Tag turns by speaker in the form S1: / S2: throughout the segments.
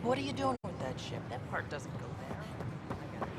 S1: What are you doing with that ship? That part doesn't go there. I got it.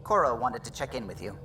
S2: Cora wanted to check in with you.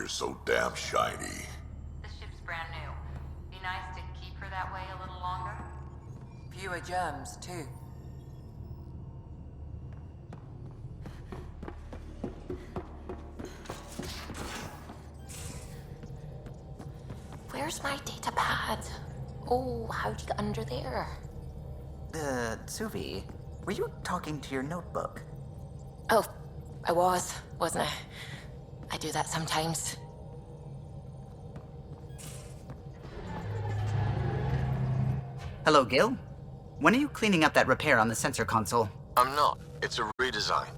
S3: you're so damn shiny.
S4: The ship's brand new. Be nice to keep her that way a little longer.
S1: Fewer germs, too.
S5: Where's my data pad? Oh, how'd you get under there?
S2: Suvi, were you talking to your notebook?
S5: Oh, I wasn't I? I do that sometimes.
S2: Hello, Gil? When are you cleaning up that repair on the sensor console?
S6: I'm not. It's a redesign.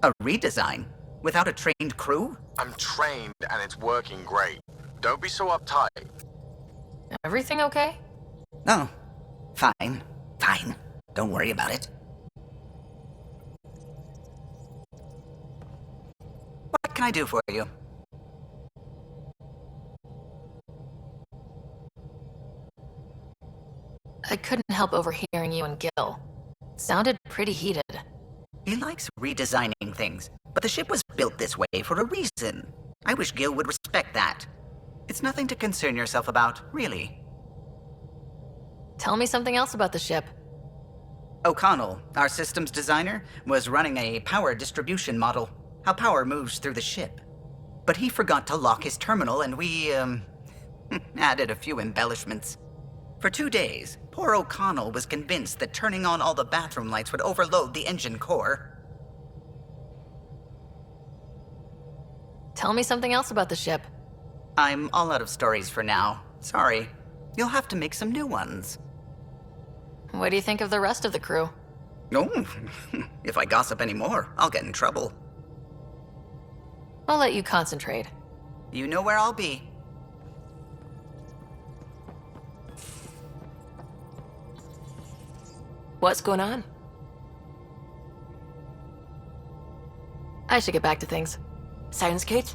S2: A redesign? Without a trained crew?
S6: I'm trained and it's working great. Don't be so uptight.
S5: Everything okay?
S2: Oh, fine. Fine. Don't worry about it. What can I do for you?
S5: I couldn't help overhearing you and Gil. It sounded pretty heated.
S2: He likes redesigning things, but the ship was built this way for a reason. I wish Gil would respect that. It's nothing to concern yourself about, really.
S5: Tell me something else about the ship.
S2: O'Connell, our systems designer, was running a power distribution model, how power moves through the ship. But he forgot to lock his terminal and we, added a few embellishments. For 2 days, poor O'Connell was convinced that turning on all the bathroom lights would overload the engine core.
S5: Tell me something else about the ship.
S2: I'm all out of stories for now. Sorry. You'll have to make some new ones.
S5: What do you think of the rest of the crew?
S2: Oh, if I gossip anymore, I'll get in trouble.
S5: I'll let you concentrate.
S2: You know where I'll be.
S5: What's going on? I should get back to things. Sounds good?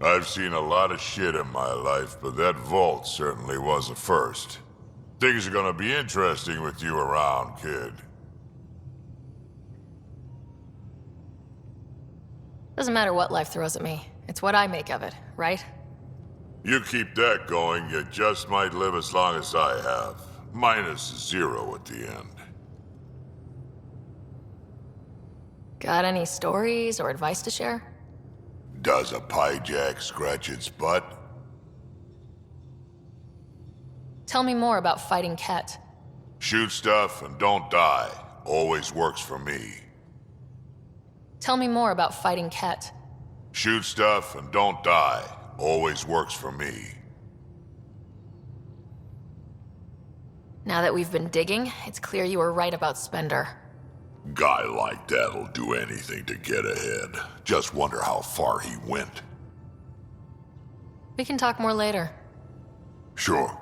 S3: I've seen a lot of shit in my life, but that vault certainly was a first. Things are gonna be interesting with you around, kid.
S5: Doesn't matter what life throws at me. It's what I make of it, right?
S3: You keep that going, you just might live as long as I have. Minus 0 at the end.
S5: Got any stories or advice to share?
S3: Does a pie jack scratch its butt?
S5: Tell me more about fighting Ket.
S3: Shoot stuff and don't die. Always works for me.
S5: Tell me more about fighting Ket.
S3: Shoot stuff and don't die. Always works for me.
S5: Now that we've been digging, it's clear you were right about Spender.
S3: Guy like that'll do anything to get ahead. Just wonder how far he went.
S5: We can talk more later.
S3: Sure.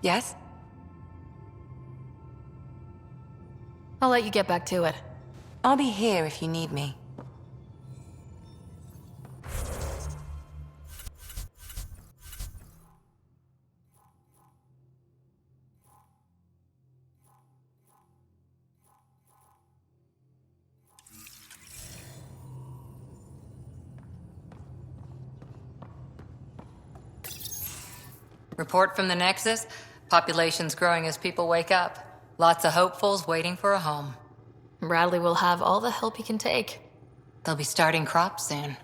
S5: Yes? I'll let you get back to it.
S1: I'll be here if you need me.
S4: Report from the Nexus. Population's growing as people wake up. Lots of hopefuls waiting for a home.
S5: Bradley will have all the help he can take.
S4: They'll be starting crops soon.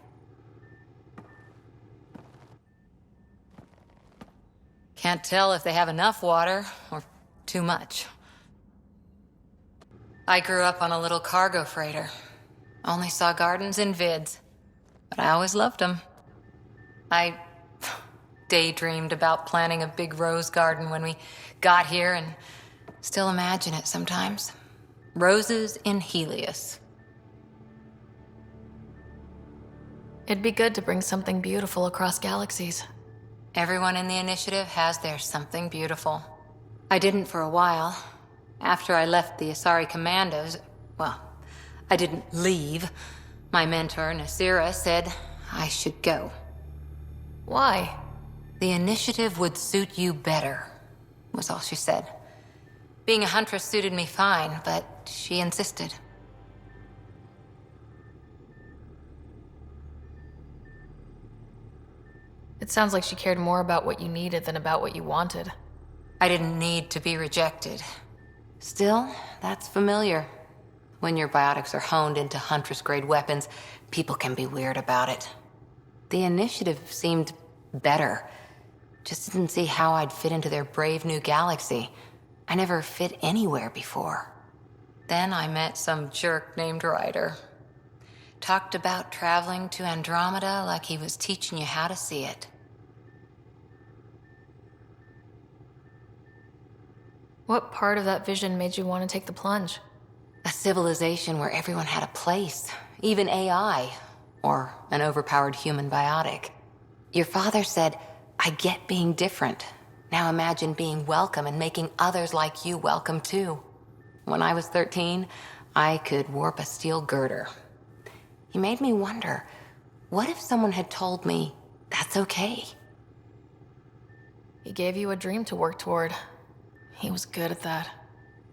S4: Can't tell if they have enough water or too much. I grew up on a little cargo freighter. Only saw gardens in vids, but I always loved them. I daydreamed about planting a big rose garden when we got here and still imagine it sometimes. Roses in Helios.
S7: It'd be good to bring something beautiful across galaxies.
S4: Everyone in the initiative has their something beautiful. I didn't for a while. After I left the Asari Commandos, well, I didn't leave. My mentor, Nasira, said I should go.
S7: Why?
S4: The initiative would suit you better, was all she said. Being a huntress suited me fine, but she insisted.
S7: It sounds like she cared more about what you needed than about what you wanted.
S4: I didn't need to be rejected. Still, that's familiar. When your biotics are honed into Huntress-grade weapons, people can be weird about it. The initiative seemed better. Just didn't see how I'd fit into their brave new galaxy. I never fit anywhere before. Then I met some jerk named Ryder. Talked about traveling to Andromeda like he was teaching you how to see it.
S7: What part of that vision made you want to take the plunge?
S4: A civilization where everyone had a place, even AI, or an overpowered human biotic. Your father said, I get being different. Now imagine being welcome and making others like you welcome too. When I was 13, I could warp a steel girder. He made me wonder, what if someone had told me that's okay?
S7: He gave you a dream to work toward. He was good at that.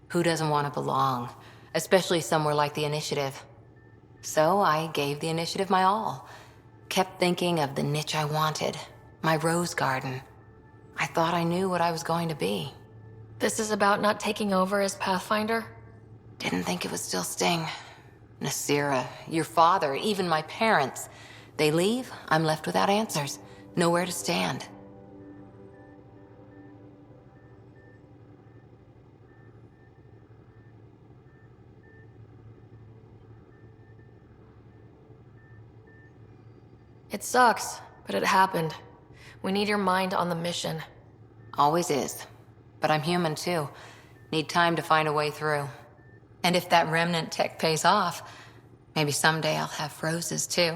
S4: Who doesn't want to belong, especially somewhere like the Initiative? So I gave the Initiative my all. Kept thinking of the niche I wanted, my rose garden. I thought I knew what I was going to be.
S7: This is about not taking over as Pathfinder?
S4: Didn't think it would still sting. Nasira, your father, even my parents. They leave, I'm left without answers. Nowhere to stand.
S7: It sucks, but it happened. We need your mind on the mission.
S4: Always is. But I'm human too. Need time to find a way through. And if that remnant tech pays off, maybe someday I'll have roses too.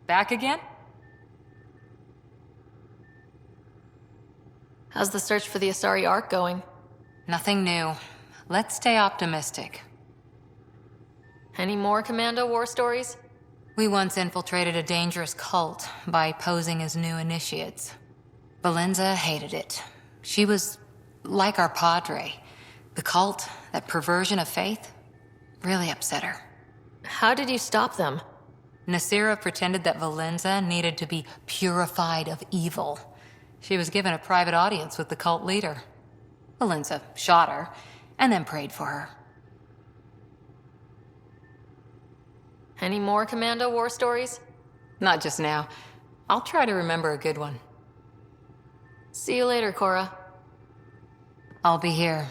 S4: Back again?
S7: How's the search for the Asari Ark going?
S4: Nothing new. Let's stay optimistic.
S7: Any more Commando war stories?
S4: We once infiltrated a dangerous cult by posing as new initiates. Valenza hated it. She was like our padre. The cult, that perversion of faith, really upset her.
S7: How did you stop them?
S4: Nasira pretended that Valenza needed to be purified of evil. She was given a private audience with the cult leader. Valenza shot her, and then prayed for her.
S7: Any more Commando war stories?
S4: Not just now. I'll try to remember a good one.
S7: See you later, Cora.
S4: I'll be here.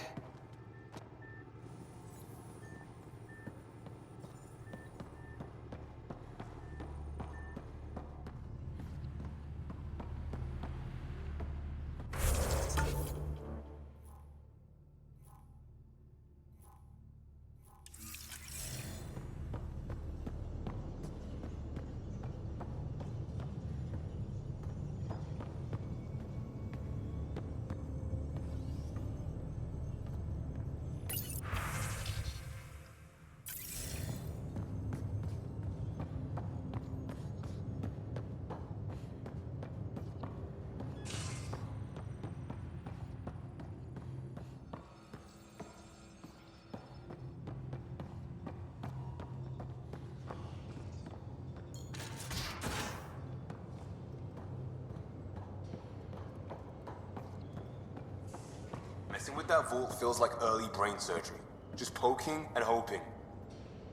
S8: Messing with that vault feels like early brain surgery. Just poking and hoping.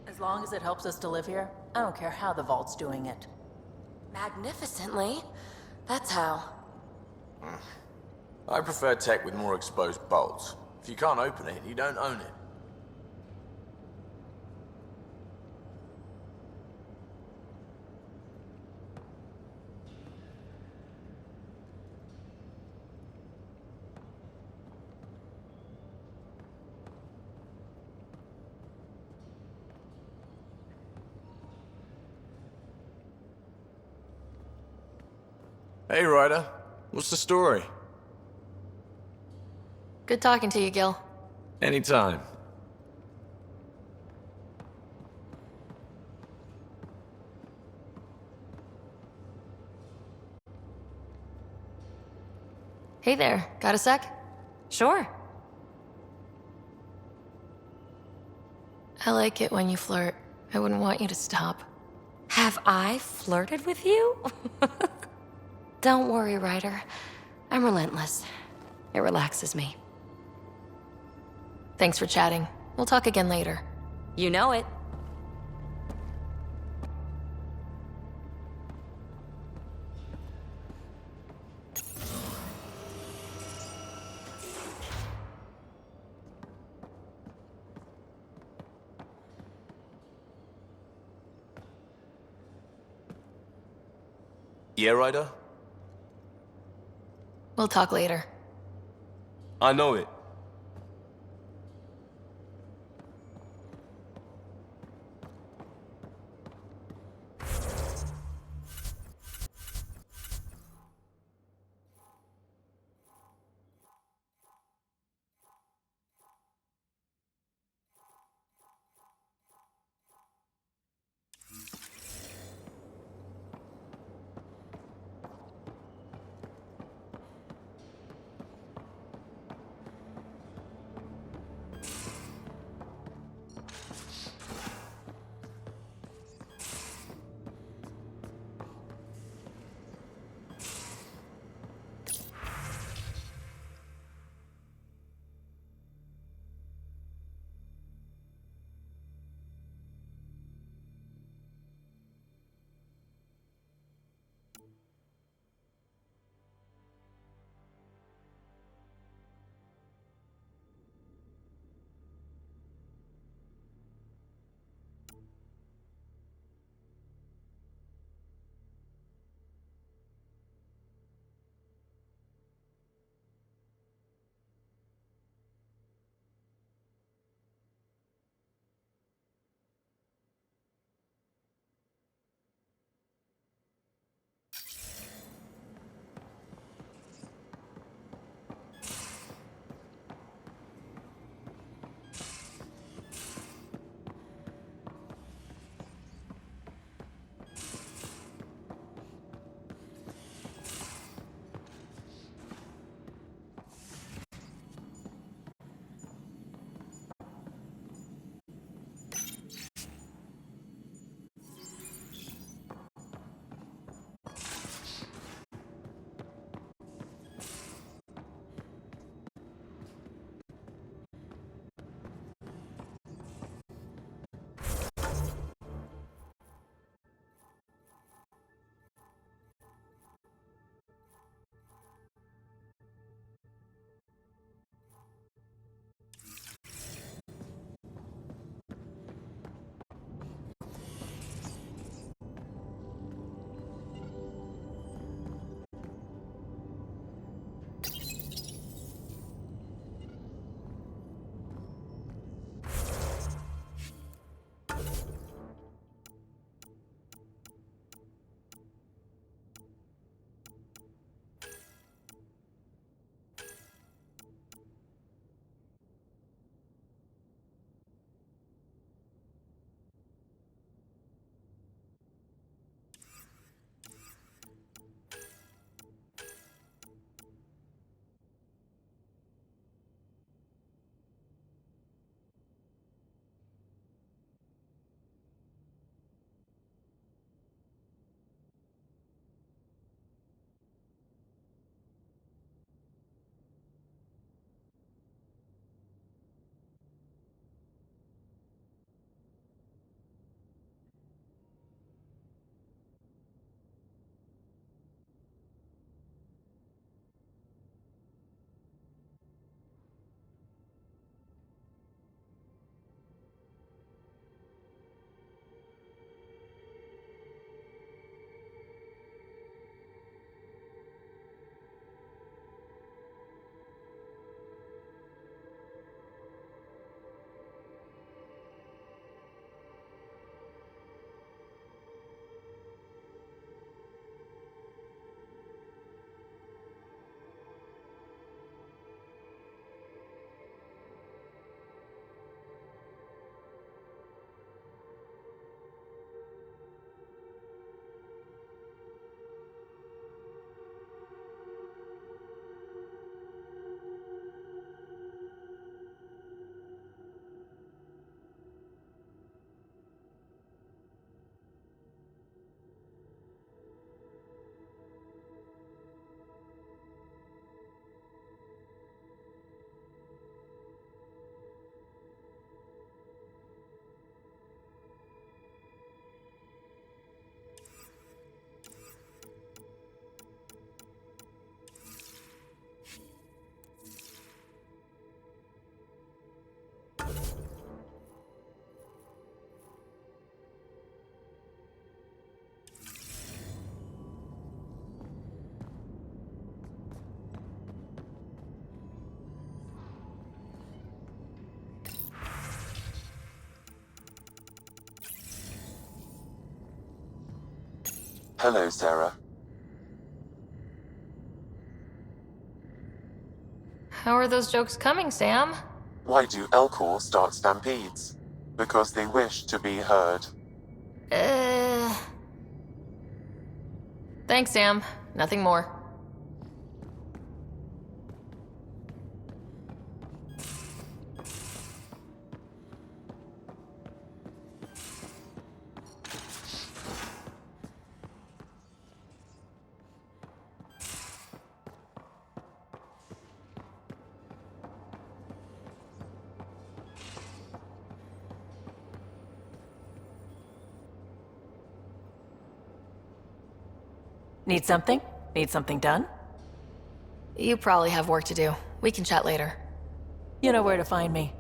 S1: As long as it helps us to live here, I don't care how the vault's doing it.
S5: Magnificently. That's how.
S8: I prefer tech with more exposed bolts. If you can't open it, you don't own it.
S9: Hey, Ryder. What's the story?
S7: Good talking to you, Gil.
S9: Anytime.
S7: Hey there, got a sec?
S5: Sure.
S7: I like it when you flirt. I wouldn't want you to stop.
S5: Have I flirted with you? Don't worry, Ryder. I'm relentless. It relaxes me.
S7: Thanks for chatting. We'll talk again later.
S5: You know it.
S8: Yeah, Ryder?
S7: We'll talk later.
S8: I know it.
S10: Hello, Sarah.
S7: How are those jokes coming, Sam?
S10: Why do Elcor start stampedes? Because they wish to be heard.
S7: Thanks, Sam. Nothing more.
S1: Need something? Need something done?
S7: You probably have work to do. We can chat later.
S1: You know where to find me.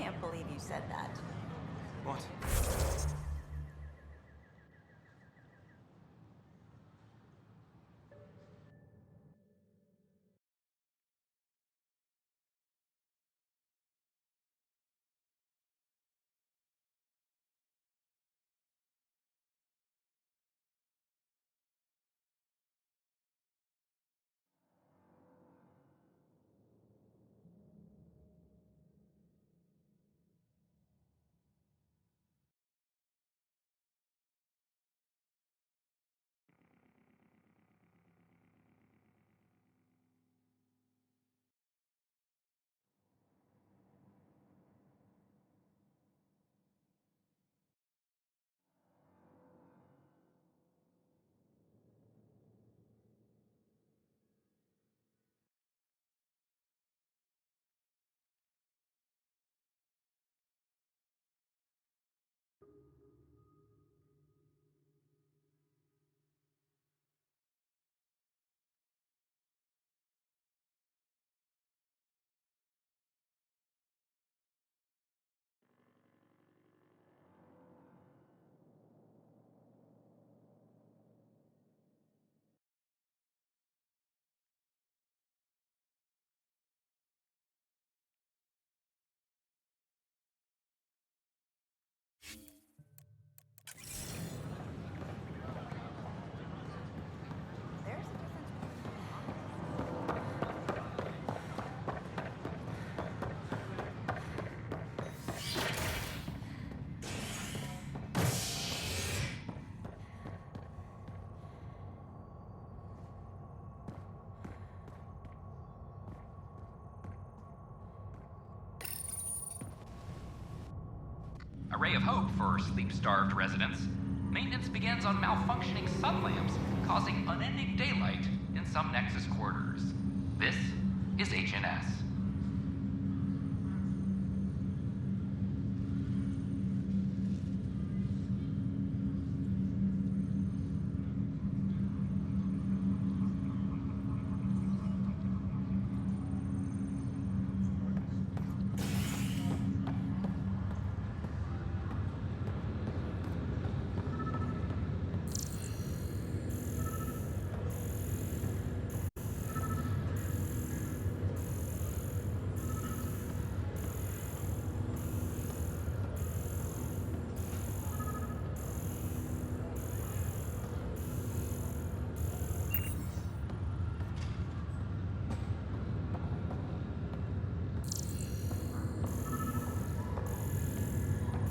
S1: can't believe you said that.
S8: What?
S1: There's a difference.
S11: A ray of hope for sleep-starved residents. Maintenance begins on malfunctioning sun lamps, causing unending daylight in some Nexus quarters. This is HNS.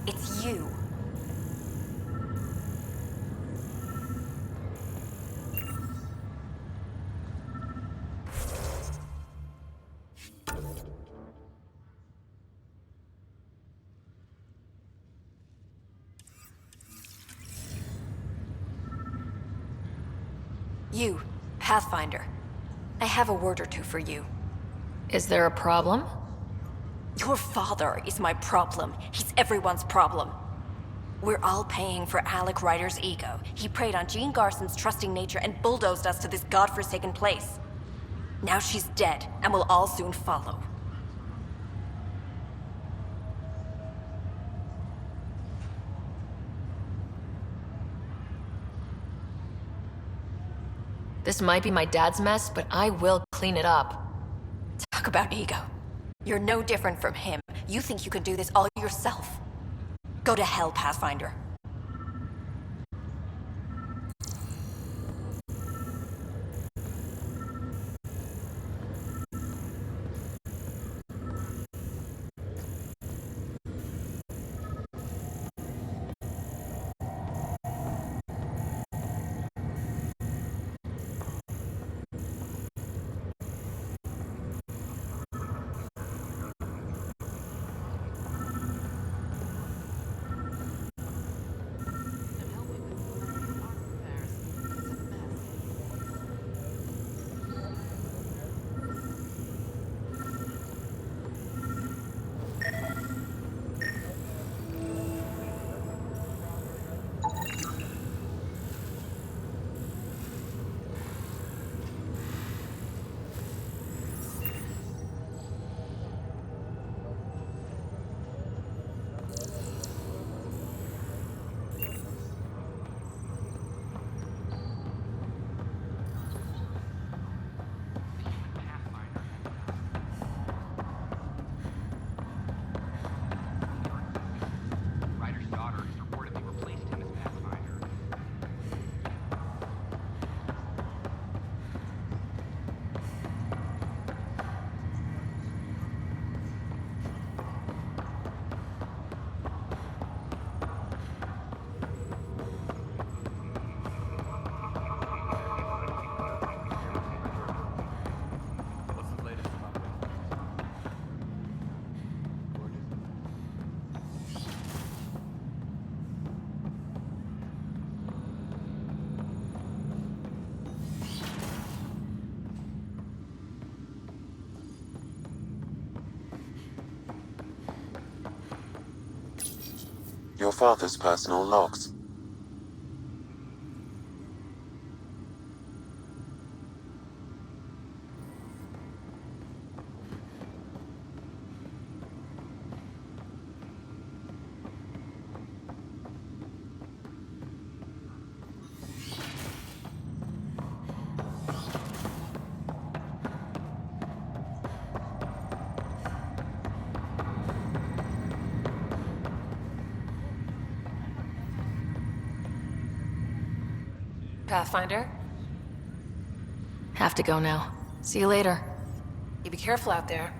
S1: It's you.
S5: You, Pathfinder. I have a word or two for you.
S7: Is there a problem?
S1: Your father is my problem. He's everyone's problem. We're all paying for Alec Ryder's ego. He preyed on Jean Garson's trusting nature and bulldozed us to this godforsaken place. Now she's dead, and we'll all soon follow.
S7: This might be my dad's mess, but I will clean it up.
S1: Talk about ego. You're no different from him. You think you can do this all yourself. Go to hell, Pathfinder.
S10: Your father's personal logs.
S7: Pathfinder?
S5: Have to go now. See you later.
S7: You be careful out there.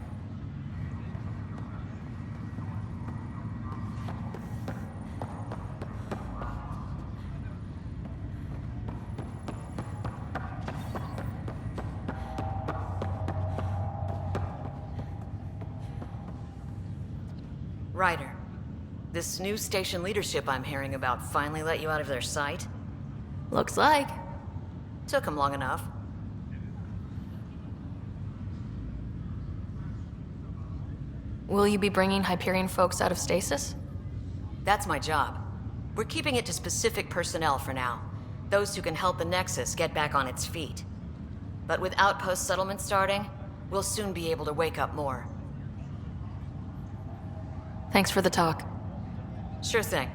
S12: Ryder, this new station leadership I'm hearing about finally let you out of their sight?
S5: Looks like.
S12: Took them long enough.
S7: Will you be bringing Hyperion folks out of stasis?
S12: That's my job. We're keeping it to specific personnel for now. Those who can help the Nexus get back on its feet. But with outpost settlement starting, we'll soon be able to wake up more.
S7: Thanks for the talk.
S12: Sure thing.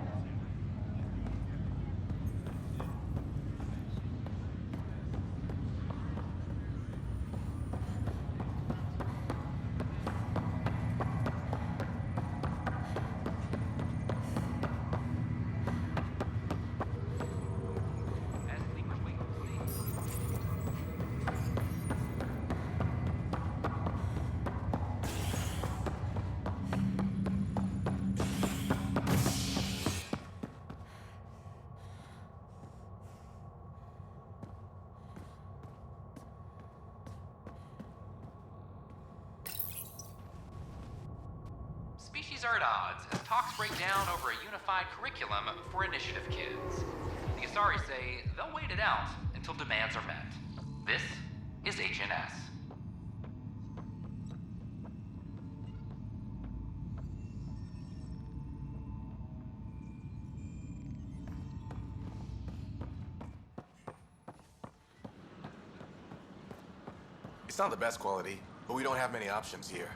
S11: Species are at odds as talks break down over a unified curriculum for initiative kids. The Asari say they'll wait it out until demands are met. This is HNS.
S8: It's not the best quality, but we don't have many options here.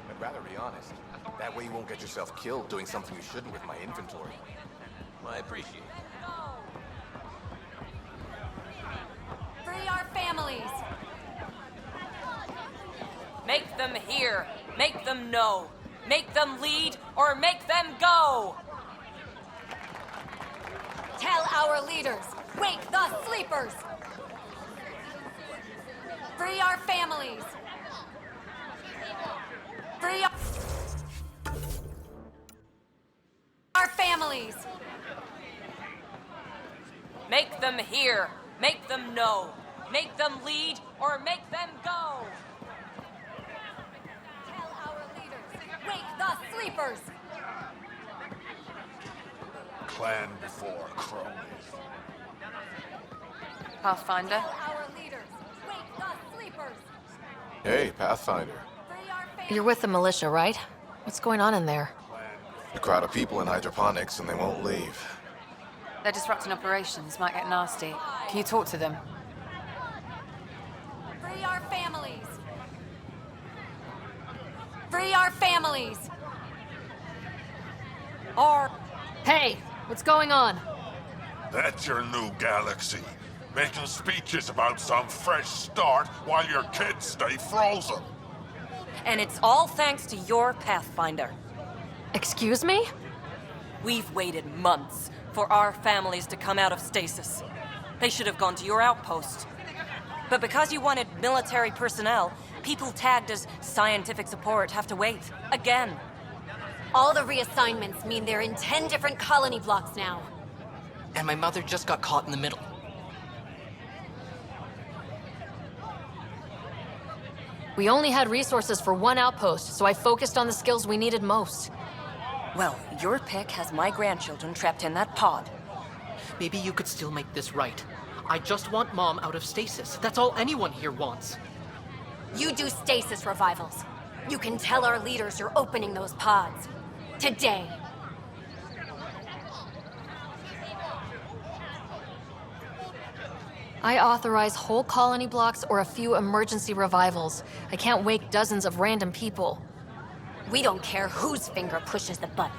S8: I'd rather be honest. That way you won't get yourself killed doing something you shouldn't with my inventory. I appreciate it.
S1: Free our families!
S13: Make them hear. Make them know. Make them lead or make them go!
S1: Tell our leaders! Wake the sleepers! Free our families! Free our families!
S13: Make them hear. Make them know. Make them lead or make them go!
S1: Tell our leaders! Wake the sleepers!
S3: Clan before cronies.
S4: Pathfinder?
S1: Tell our leaders! Wake the sleepers!
S8: Hey, Pathfinder.
S1: Free our families!
S7: You're with the militia, right? What's going on in there?
S8: A crowd of people in hydroponics and they won't leave.
S4: They're disrupting operations. Might get nasty. Can you talk to them?
S1: Free our families! Free our families!
S13: Or
S7: Hey! What's going on?
S3: That's your new galaxy. Making speeches about some fresh start while your kids stay frozen.
S13: and it's all thanks to your Pathfinder.
S7: Excuse me?
S13: We've waited months for our families to come out of stasis. They should have gone to your outpost. But because you wanted military personnel, people tagged as scientific support have to wait. Again.
S1: All the reassignments mean they're in 10 different colony blocks now.
S14: And my mother just got caught in the middle.
S7: We only had resources for one outpost, so I focused on the skills we needed most.
S13: Well, your pick has my grandchildren trapped in that pod.
S14: Maybe you could still make this right. I just want Mom out of stasis. That's all anyone here wants.
S5: You do stasis revivals. You can tell our leaders you're opening those pods. Today.
S7: I authorize whole colony blocks or a few emergency revivals. I can't wake dozens of random people.
S5: We don't care whose finger pushes the button.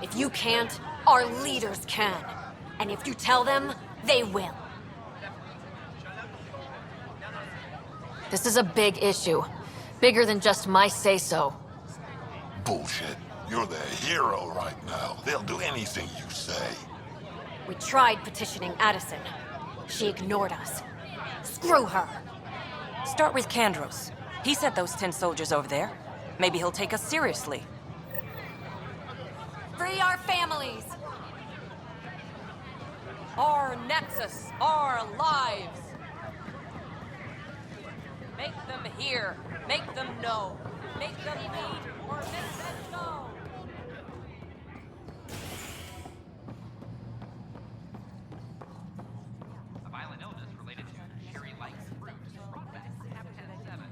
S5: If you can't, our leaders can. And if you tell them, they will.
S7: This is a big issue. Bigger than just my say-so.
S3: Bullshit. You're the hero right now. They'll do anything you say.
S5: We tried petitioning Addison. She ignored us. Screw her.
S13: Start with Kandros. He sent those 10 soldiers over there. Maybe he'll take us seriously.
S5: Free our families!
S13: Our Nexus, our lives! Make them hear, make them know, make them lead, or make them go!
S11: A violent illness related to cherry-like fruit brought back to Habitat 7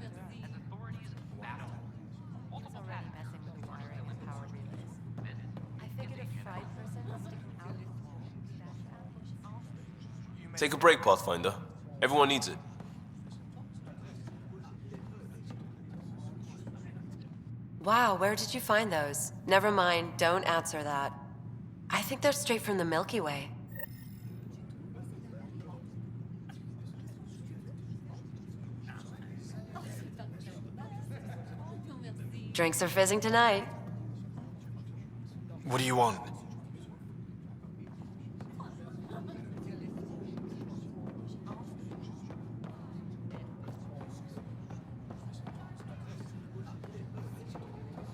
S11: as authorities battle. Multiple patents still in power relays.
S15: I figured a fried person sticking out.
S9: Take a break, Pathfinder. Everyone needs it.
S15: Wow, where did you find those? Never mind, don't answer that. I think they're straight from the Milky Way. Drinks are fizzing tonight.
S8: What do you want?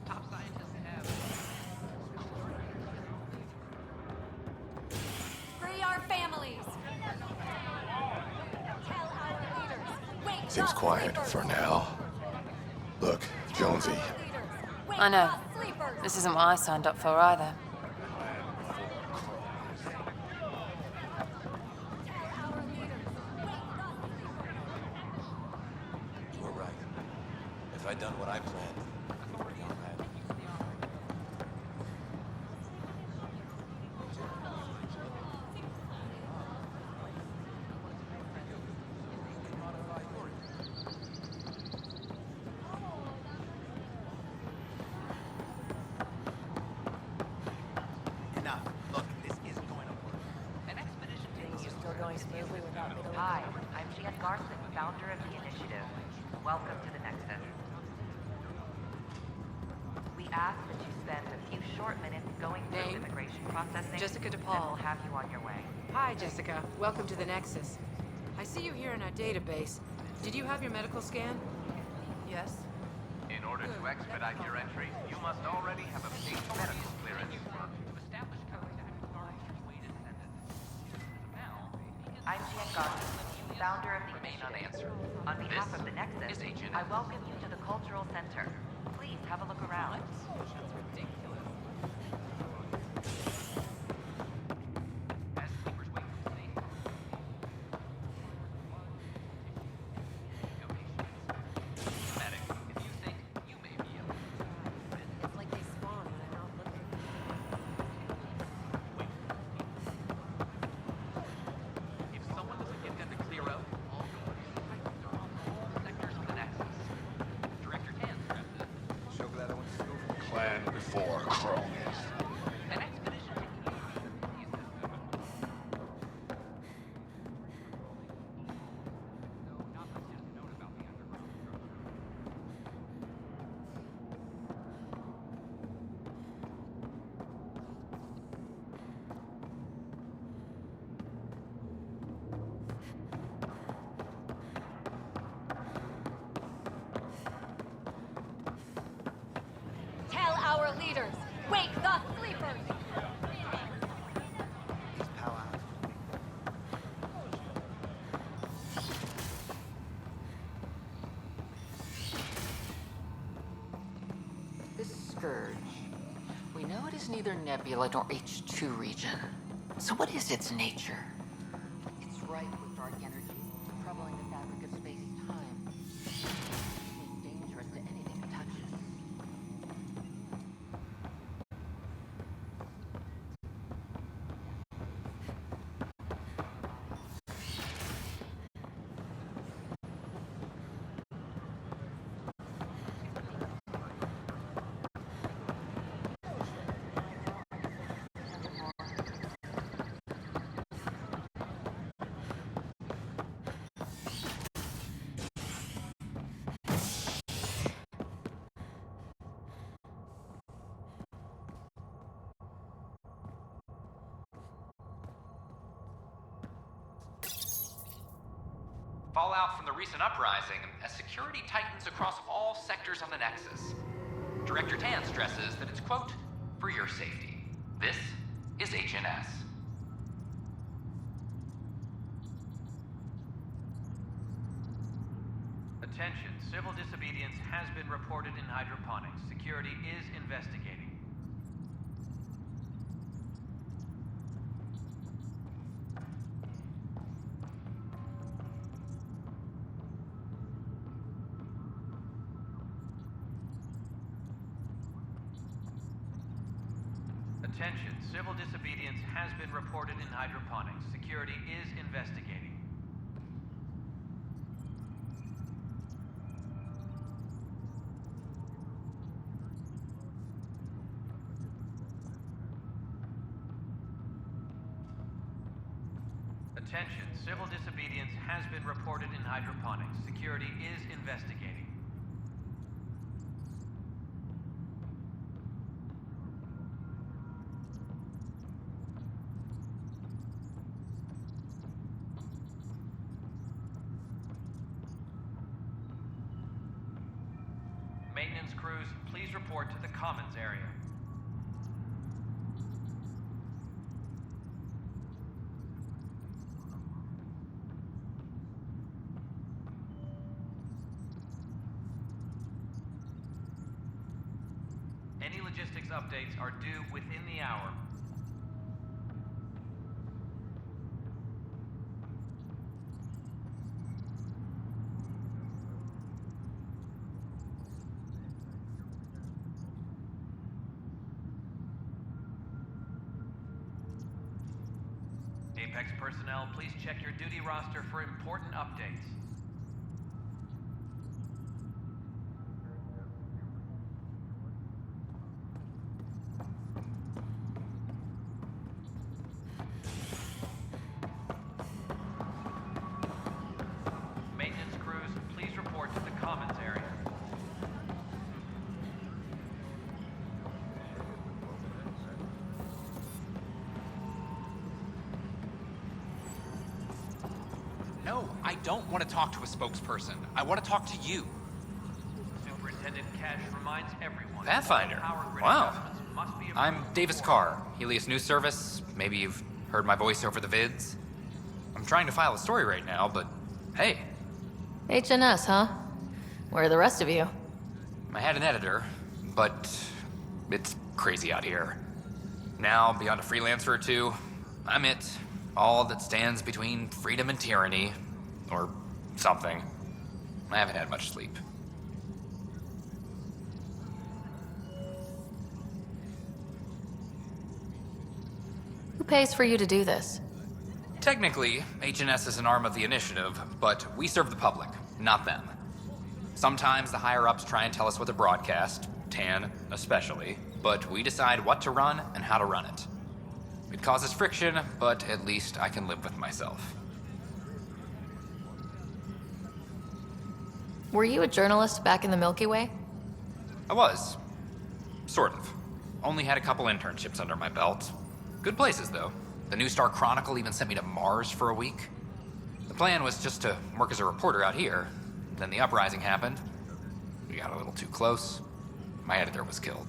S11: Top scientists have
S5: Free our families! Tell our leaders. Wake
S8: Seems
S5: up,
S8: quiet
S5: sleepers.
S8: for now. Look, Jonesy.
S5: Wake
S4: I know.
S5: up, sleepers.
S4: This isn't what I signed up for either.
S8: You were right. If I'd done what I planned,
S6: Enough. Look, this isn't going to work.
S11: an expedition team.
S12: Still going smoothly without me.
S16: Hi, I'm Jan Garson, founder of the initiative. Welcome to the Nexus. We ask that you spend a few short minutes going through
S17: Name?
S16: immigration processing.
S17: Jessica
S16: Then
S17: DePaul.
S16: we'll have you on your way.
S17: Hi, Jessica. Welcome to the Nexus. I see you here in our database. Did you have your medical scan? Yes.
S11: In order to expedite your entry, you must already have obtained medical clearance. To establish contact with our persuaded descendants. Now,
S16: I'm Jan Garson, founder of the
S11: remain
S16: initiative.
S11: unanswered.
S16: On behalf
S11: This
S16: of the Nexus,
S11: is Agent
S16: I welcome you to the Cultural Center. Please have a look around.
S11: That's ridiculous. As sleepers wait for sleep. Go patience. Medic, if you think you may be ill.
S17: It's like they spawn when I'm not looking.
S11: If someone doesn't get them to clear out all doors, all sectors of the Nexus. Director Tan's president.
S3: Clan before cronies.
S11: An expedition to not much is known about the underground structure.
S5: Tell our leaders. Wake the sleepers!
S11: is neither nebula nor H2 region. So what is its nature? It's rife with dark energy, troubling the fabric of space-time. It's dangerous to anything it touches. Fallout from the recent uprising as security tightens across all sectors on the Nexus. Director Tan stresses that it's, quote, for your safety. This is HNS.
S18: Attention, civil disobedience has been reported in hydroponics. Security is investigating. Attention, civil disobedience has been reported in hydroponics. Security is investigating. Attention, civil disobedience has been reported in hydroponics. Security is investigating. Maintenance crews, please report to the commons area. Any logistics updates are due within the hour. Apex personnel, please check your duty roster for important updates. Maintenance crews, please report to the commons area.
S11: No, I don't want to talk to a spokesperson. I want to talk to you.
S18: Superintendent Cash reminds everyone.
S19: Pathfinder. Wow. I'm Davis Carr, Helios News Service. Maybe you've heard my voice over the vids. I'm trying to file a story right now, but hey.
S7: HNS, huh? Where are the rest of you?
S19: I had an editor, but it's crazy out here. Now, beyond a freelancer or two, I'm it. All that stands between freedom and tyranny, or something. I haven't had much sleep.
S7: Who pays for you to do this?
S19: Technically, HNS is an arm of the initiative, but we serve the public, not them. Sometimes the higher-ups try and tell us what to broadcast, Tan especially, but we decide what to run and how to run it. It causes friction, but at least I can live with myself.
S7: Were you a journalist back in the Milky Way?
S19: I was. Sort of. Only had a couple internships under my belt. Good places, though. The New Star Chronicle even sent me to Mars for a week. The plan was just to work as a reporter out here. Then the uprising happened. We got a little too close. My editor was killed.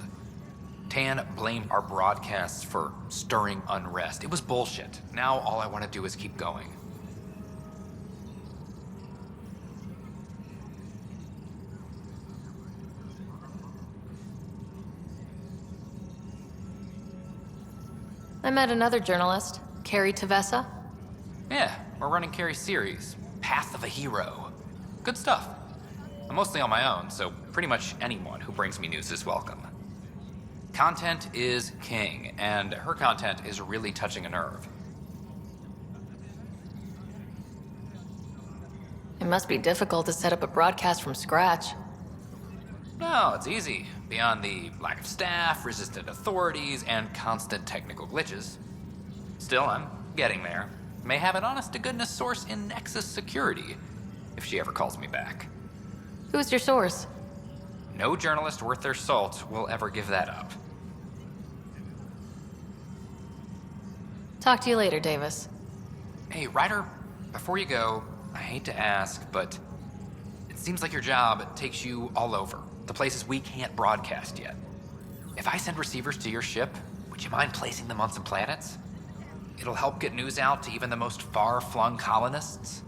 S19: Tan blamed our broadcasts for stirring unrest. It was bullshit. Now all I want to do is keep going.
S7: I met another journalist, Carrie Tavessa.
S19: Yeah, we're running Carrie's series, Path of a Hero. Good stuff. I'm mostly on my own, so pretty much anyone who brings me news is welcome. Content is king, and her content is really touching a nerve.
S7: It must be difficult to set up a broadcast from scratch.
S19: No, it's easy. Beyond the lack of staff, resistant authorities, and constant technical glitches. Still, I'm getting there. May have an honest-to-goodness source in Nexus security, if she ever calls me back.
S7: Who's your source?
S19: No journalist worth their salt will ever give that up.
S7: Talk to you later, Davis.
S19: Hey, Ryder, before you go, I hate to ask, but it seems like your job takes you all over, the places we can't broadcast yet. If I send receivers to your ship, would you mind placing them on some planets? It'll help get news out to even the most far-flung colonists.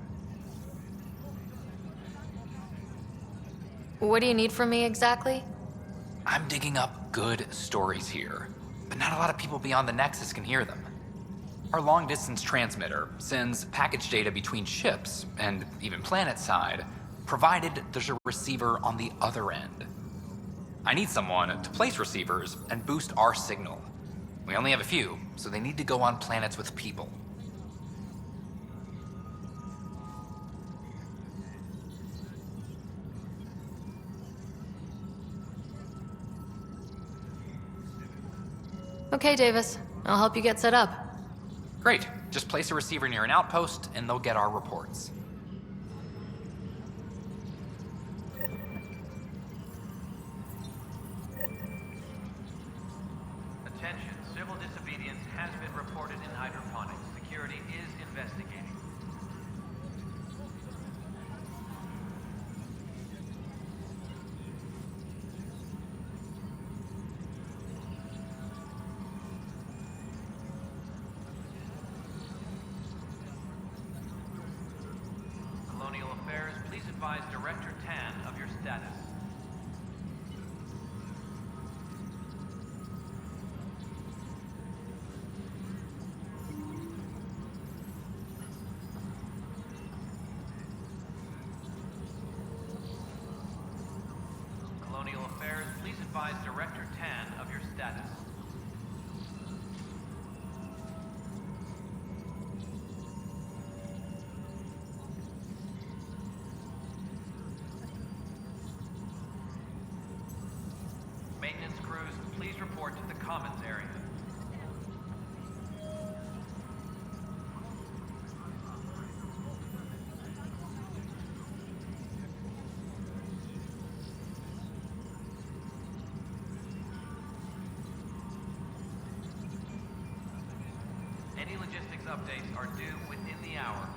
S7: What do you need from me exactly?
S19: I'm digging up good stories here, but not a lot of people beyond the Nexus can hear them. Our long-distance transmitter sends package data between ships, and even planet-side, provided there's a receiver on the other end. I need someone to place receivers and boost our signal. We only have a few, so they need to go on planets with people.
S7: Okay, Davis. I'll help you get set up.
S19: Great. Just place a receiver near an outpost, and they'll get our reports.
S18: Attention, civil disobedience has been reported in hydroponics. Security is investigating. Colonial Affairs, please advise Director Tan of your status. Colonial Affairs, please advise Director Tan of your status. Maintenance crews, please report to the commons area. Any logistics updates are due within the hour.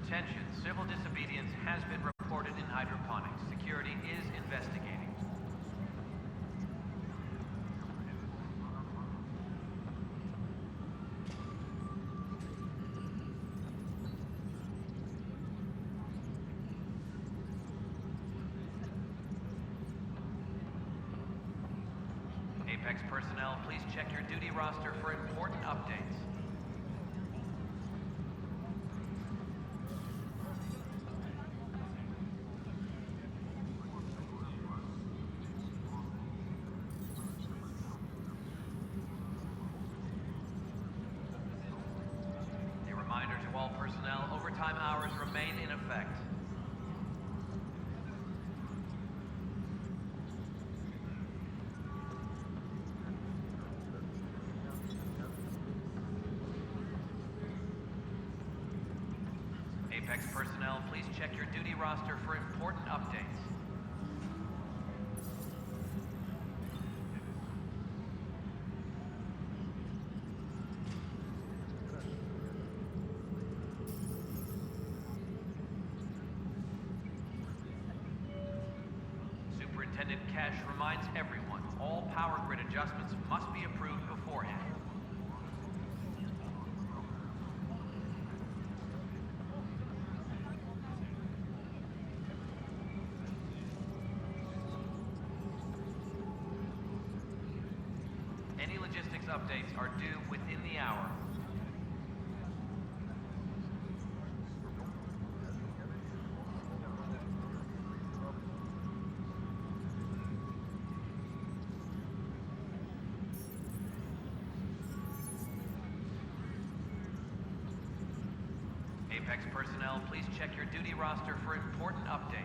S18: Attention, civil disobedience has been reported in hydroponics. Security is investigating. Apex personnel, please check your duty roster for important updates. A reminder to all personnel, overtime hours remain in effect. Apex personnel, please check your duty roster for important updates. Superintendent Cash reminds everyone, all power grid adjustments must be approved beforehand. Any logistics updates are due within the hour. Apex personnel, please check your duty roster for important updates.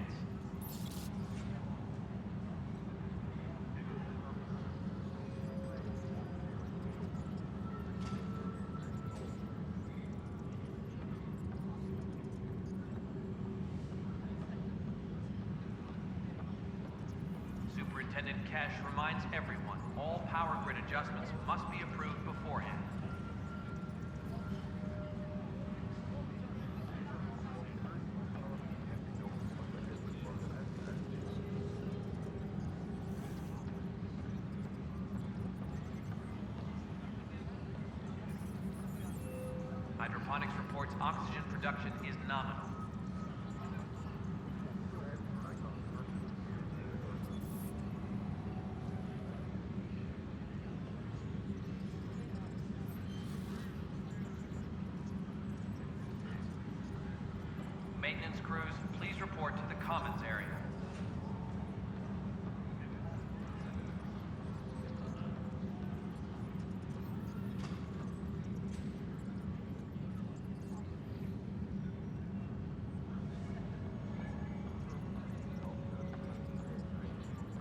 S18: Superintendent Cash reminds everyone, all power grid adjustments must be approved beforehand. Hydroponics reports oxygen production is nominal. Maintenance crews, please report to the commons area.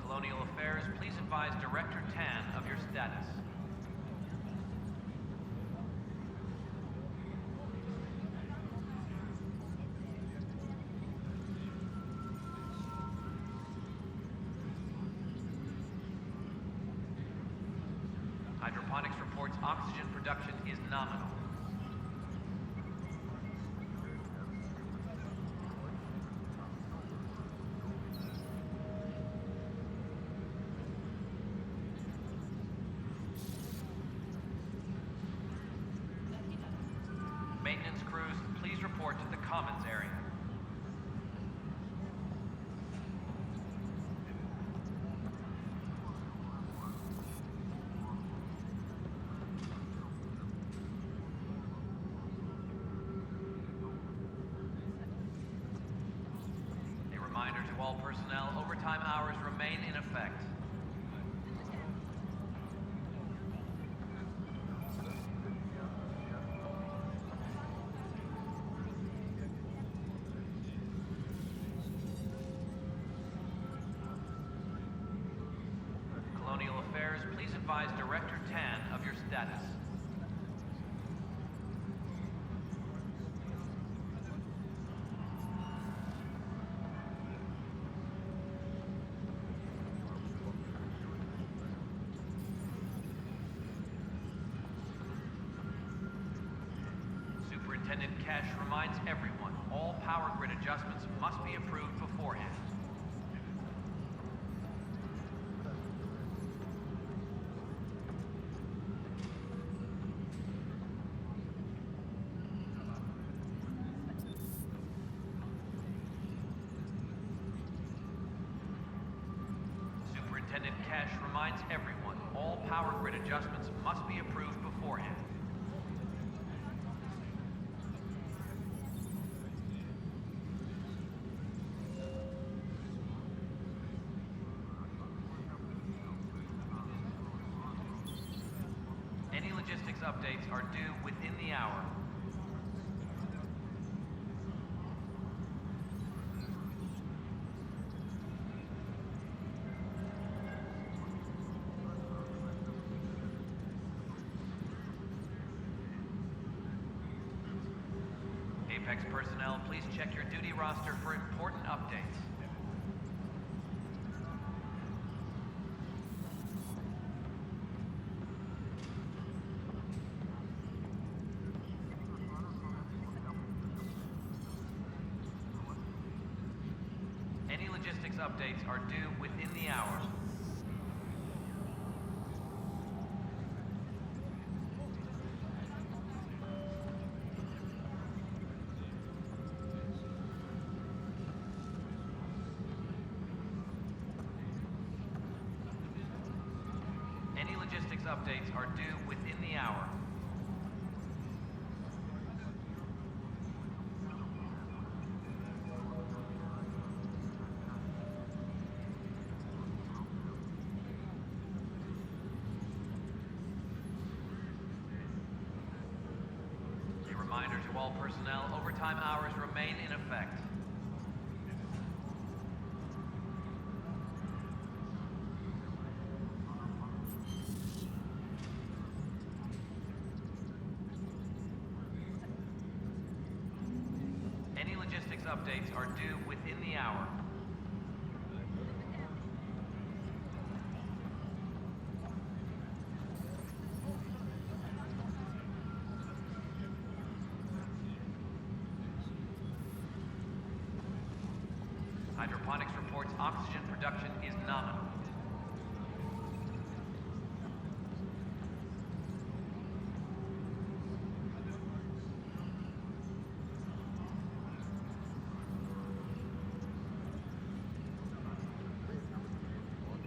S18: Colonial Affairs, please advise Director Tan of your status. Hydroponics reports oxygen production is nominal. Maintenance crews, please report to the commons area. A reminder to all personnel, overtime hours remain in effect. Colonial Affairs, please advise Director Tan of your status. Superintendent Cash reminds everyone, all power grid adjustments must be approved beforehand. Superintendent Cash reminds everyone, all power grid adjustments must be approved beforehand. Any logistics updates are due within the hour. Apex personnel, please check your duty roster for important updates. Any logistics updates are due within the hour. Any logistics updates are due within the hour. A reminder to all personnel, overtime hours remain in effect. Any logistics updates are due within the hour. Hydroponics reports oxygen production is nominal.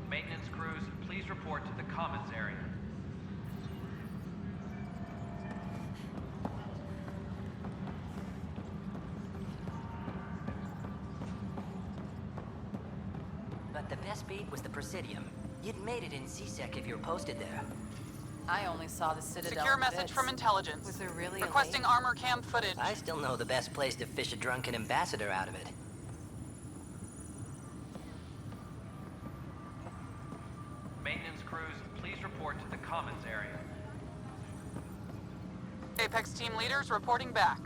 S18: Maintenance crews, please report to the commons area.
S20: But the best beat was the Presidium. You'd made it in C-Sec if you were posted there.
S17: I only saw the Citadel.
S21: Secure message from intelligence.
S17: Was there really
S21: requesting armor cam footage?
S20: I still know the best place to fish a drunken ambassador out of it.
S18: Maintenance crews, please report to the commons area.
S21: Apex team leaders reporting back.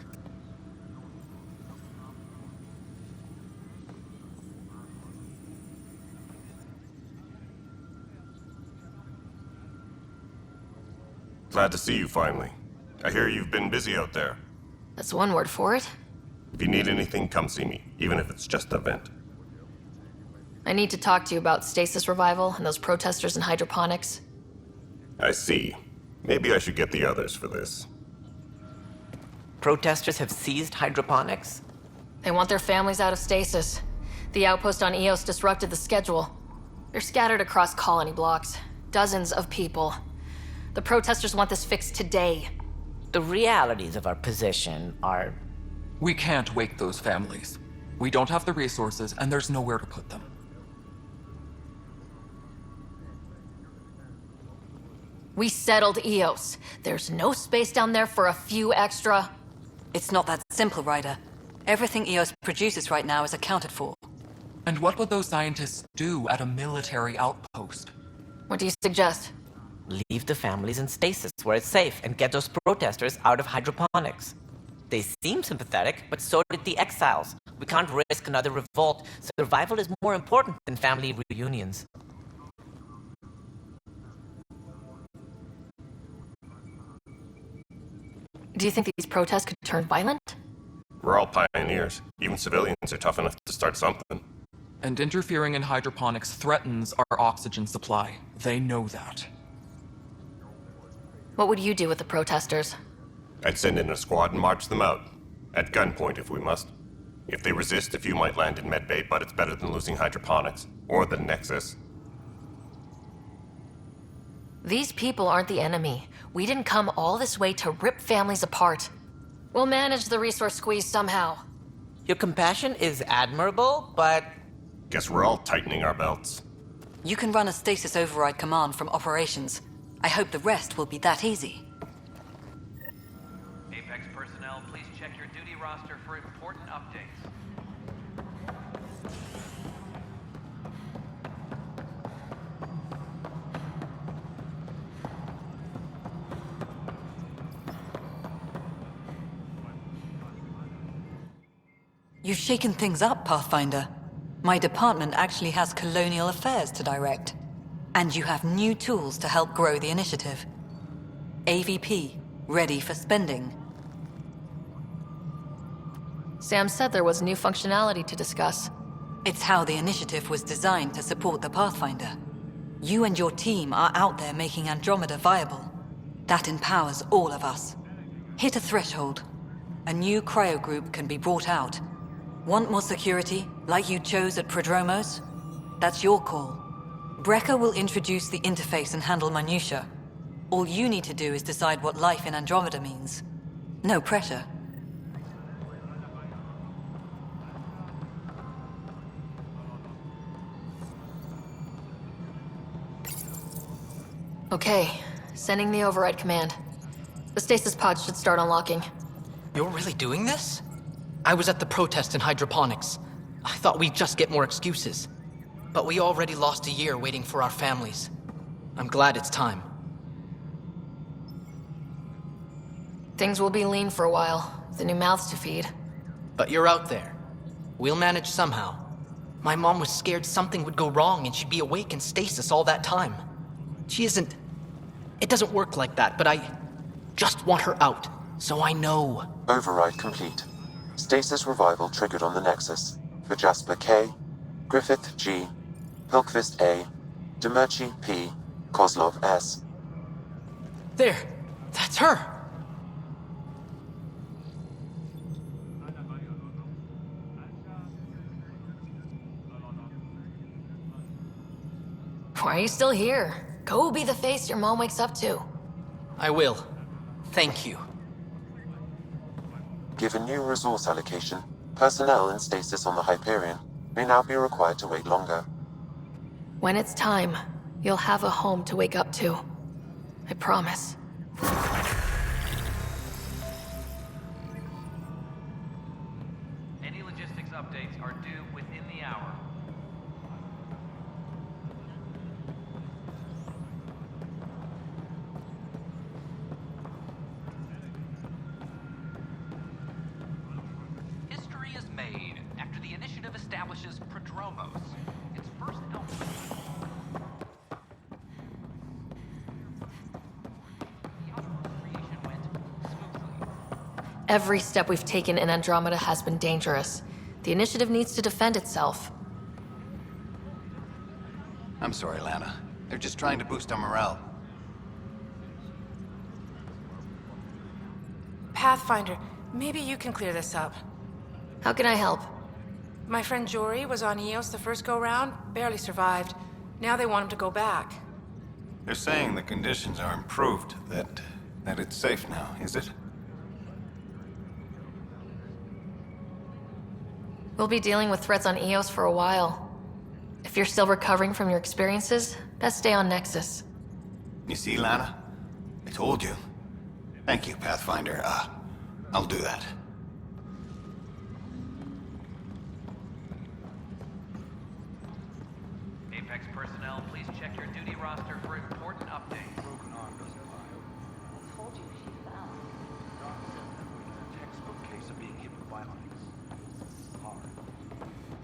S22: Glad to see you finally. I hear you've been busy out there.
S7: That's one word for it.
S22: If you need anything, come see me, even if it's just a vent.
S7: I need to talk to you about stasis revival and those protesters in hydroponics.
S22: I see. Maybe I should get the others for this.
S11: Protesters have seized hydroponics?
S7: They want their families out of stasis. The outpost on Eos disrupted the schedule. They're scattered across colony blocks. Dozens of people. The protesters want this fixed today.
S11: The realities of our position are...
S23: We can't wake those families. We don't have the resources, and there's nowhere to put them.
S7: We settled Eos. There's no space down there for a few extra...
S13: It's not that simple, Ryder. Everything Eos produces right now is accounted for.
S23: And what would those scientists do at a military outpost?
S7: What do you suggest?
S11: Leave the families in stasis where it's safe and get those protesters out of hydroponics. They seem sympathetic, but so did the exiles. We can't risk another revolt. Survival is more important than family reunions.
S7: Do you think these protests could turn violent?
S22: We're all pioneers. Even civilians are tough enough to start something.
S23: And interfering in hydroponics threatens our oxygen supply. They know that.
S7: What would you do with the protesters?
S22: I'd send in a squad and march them out. At gunpoint if we must. If they resist, a few might land in medbay, but it's better than losing hydroponics. Or the Nexus.
S7: These people aren't the enemy. We didn't come all this way to rip families apart. We'll manage the resource squeeze somehow.
S11: Your compassion is admirable, but...
S22: Guess we're all tightening our belts.
S1: You can run a stasis override command from operations. I hope the rest will be that easy.
S18: Apex personnel, please check your duty roster for important updates.
S1: You've shaken things up, Pathfinder. My department actually has colonial affairs to direct. And you have new tools to help grow the initiative. AVP, ready for spending.
S7: Sam said there was new functionality to discuss.
S1: It's how the initiative was designed to support the Pathfinder. You and your team are out there making Andromeda viable. That empowers all of us. Hit a threshold. A new cryo group can be brought out. Want more security, like you chose at Prodromos? That's your call. Brecker will introduce the interface and handle minutiae. All you need to do is decide what life in Andromeda means. No pressure.
S7: Okay, sending the override command. The stasis pod should start unlocking.
S14: You're really doing this? I was at the protest in hydroponics. I thought we'd just get more excuses. But we already lost a year waiting for our families. I'm glad it's time.
S7: Things will be lean for a while. The new mouths to feed.
S14: But you're out there. We'll manage somehow. My mom was scared something would go wrong and she'd be awake in stasis all that time. She isn't... It doesn't work like that, but I just want her out, so I know.
S2: Override complete. Stasis revival triggered on the Nexus. For Jasper K, Griffith G, Hilkvist A, Demerchi P, Kozlov S.
S14: There! That's her!
S7: Why are you still here? Go be the face your mom wakes up to.
S14: I will. Thank you.
S2: Given new resource allocation, personnel in stasis on the Hyperion may now be required to wait longer.
S7: When it's time, you'll have a home to wake up to. I promise.
S18: Any logistics updates are due within the hour.
S10: History is made after the initiative establishes Prodromos, its first outpost.
S7: Every step we've taken in Andromeda has been dangerous. The initiative needs to defend itself.
S24: I'm sorry, Lana. They're just trying to boost our morale.
S17: Pathfinder, maybe you can clear this up.
S7: How can I help?
S17: My friend Jory was on EOS the first go-round, barely survived. Now they want him to go back.
S22: They're saying the conditions are improved, that it's safe now, is it?
S7: We'll be dealing with threats on EOS for a while. If you're still recovering from your experiences, best stay on Nexus.
S24: You see, Lana? I told you. Thank you, Pathfinder. I'll do that.
S18: Apex personnel, please check your duty roster for important updates. Broken arm doesn't lie.
S16: Told you she fell.
S8: Doc said that was a textbook case of being hit with violence. Hard.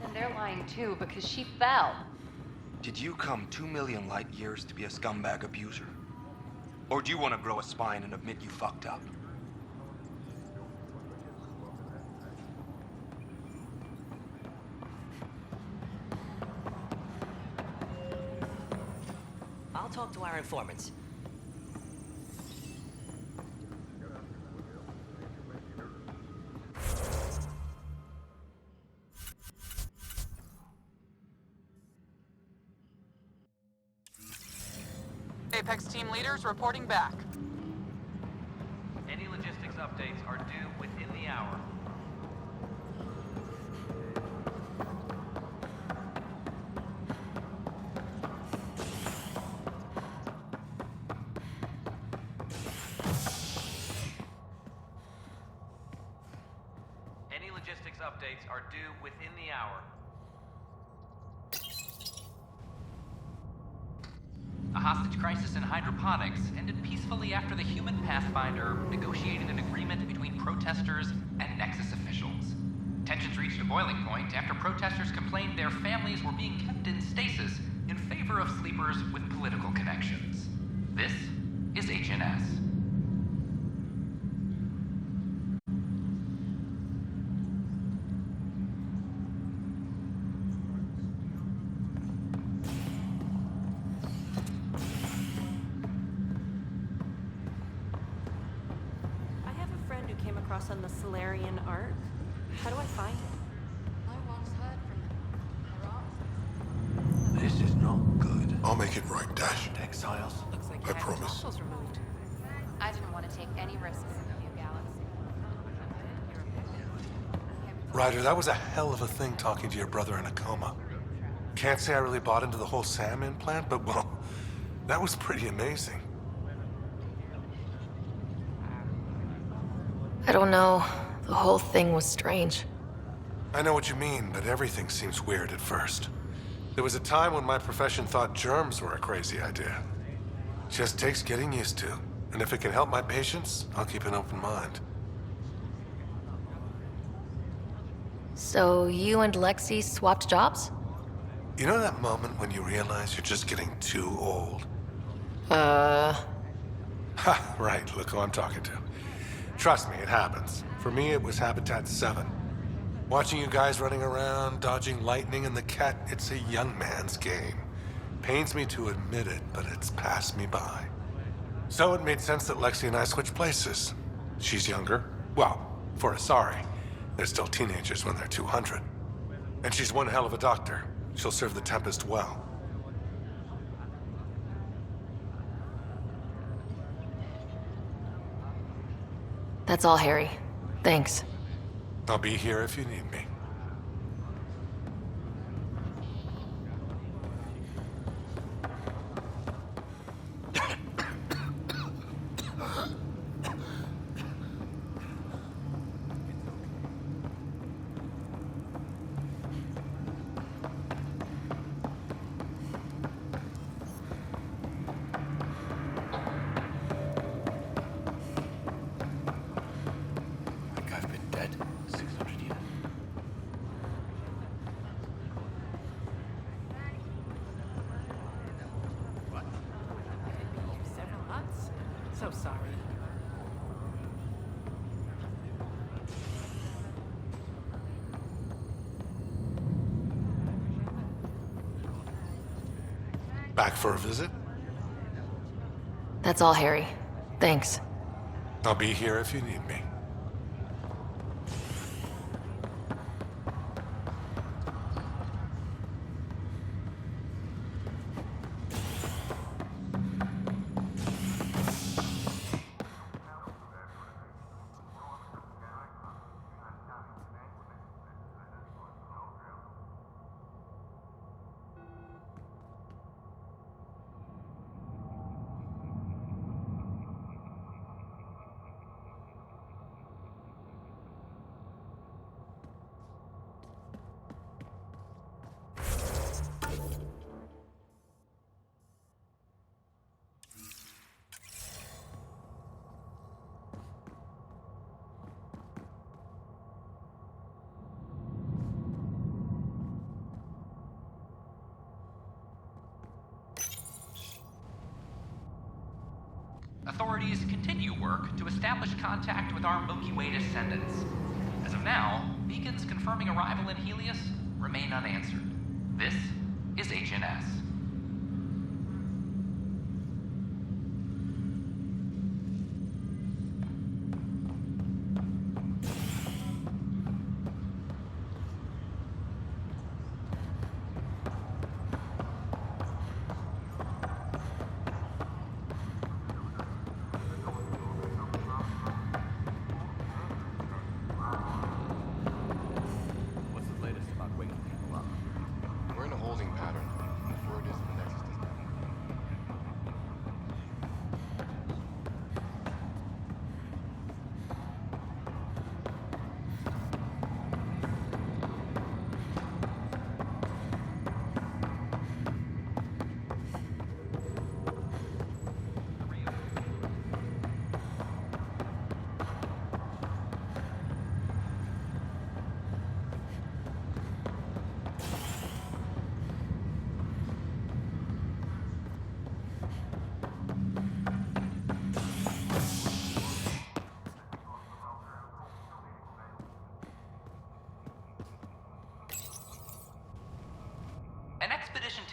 S16: And they're lying too because she fell.
S8: Did you come 2 million light years to be a scumbag abuser? Or do you want to grow a spine and admit you fucked up?
S20: talk to our informants.
S21: Apex team leaders reporting back.
S18: Any logistics updates are due within the hour. Any logistics updates are due within the hour.
S4: A hostage crisis in hydroponics ended peacefully after the human Pathfinder negotiated an agreement between protesters and Nexus officials. Tensions reached a boiling point after protesters complained their families were being kept in stasis in favor of sleepers with political connections. This is HNS.
S6: On the Solarian Arc. How do I find it?
S11: I once heard from
S9: This is not good. I'll make it right, Dash. Exiles.
S6: Looks like
S9: I promise.
S6: tonsils removed.
S15: I didn't want to take any risks in the new galaxy.
S9: Ryder, that was a hell of a thing talking to your brother in a coma. Can't say I really bought into the whole Sam implant, but well, that was pretty amazing.
S7: I don't know. The whole thing was strange.
S9: I know what you mean, but everything seems weird at first. There was a time when my profession thought germs were a crazy idea. Just takes getting used to. And if it can help my patients, I'll keep an open mind.
S7: So you and Lexi swapped jobs?
S9: You know that moment when you realize you're just getting too old? Ha, right, look who I'm talking to. Trust me, it happens. For me, it was Habitat 7. Watching you guys running around, dodging lightning and the cat, it's a young man's game. Pains me to admit it, but it's passed me by. So it made sense that Lexi and I switched places. She's younger. Well, for Asari. They're still teenagers when they're 200. And she's one hell of a doctor. She'll serve the Tempest well.
S7: That's all, Harry. Thanks.
S9: I'll be here if you need me.
S17: So sorry.
S9: Back for a visit?
S7: That's all, Harry. Thanks.
S9: I'll be here if you need me.
S4: Authorities continue work to establish contact with our Milky Way descendants. As of now, beacons confirming arrival in Helios remain unanswered. This is HNS.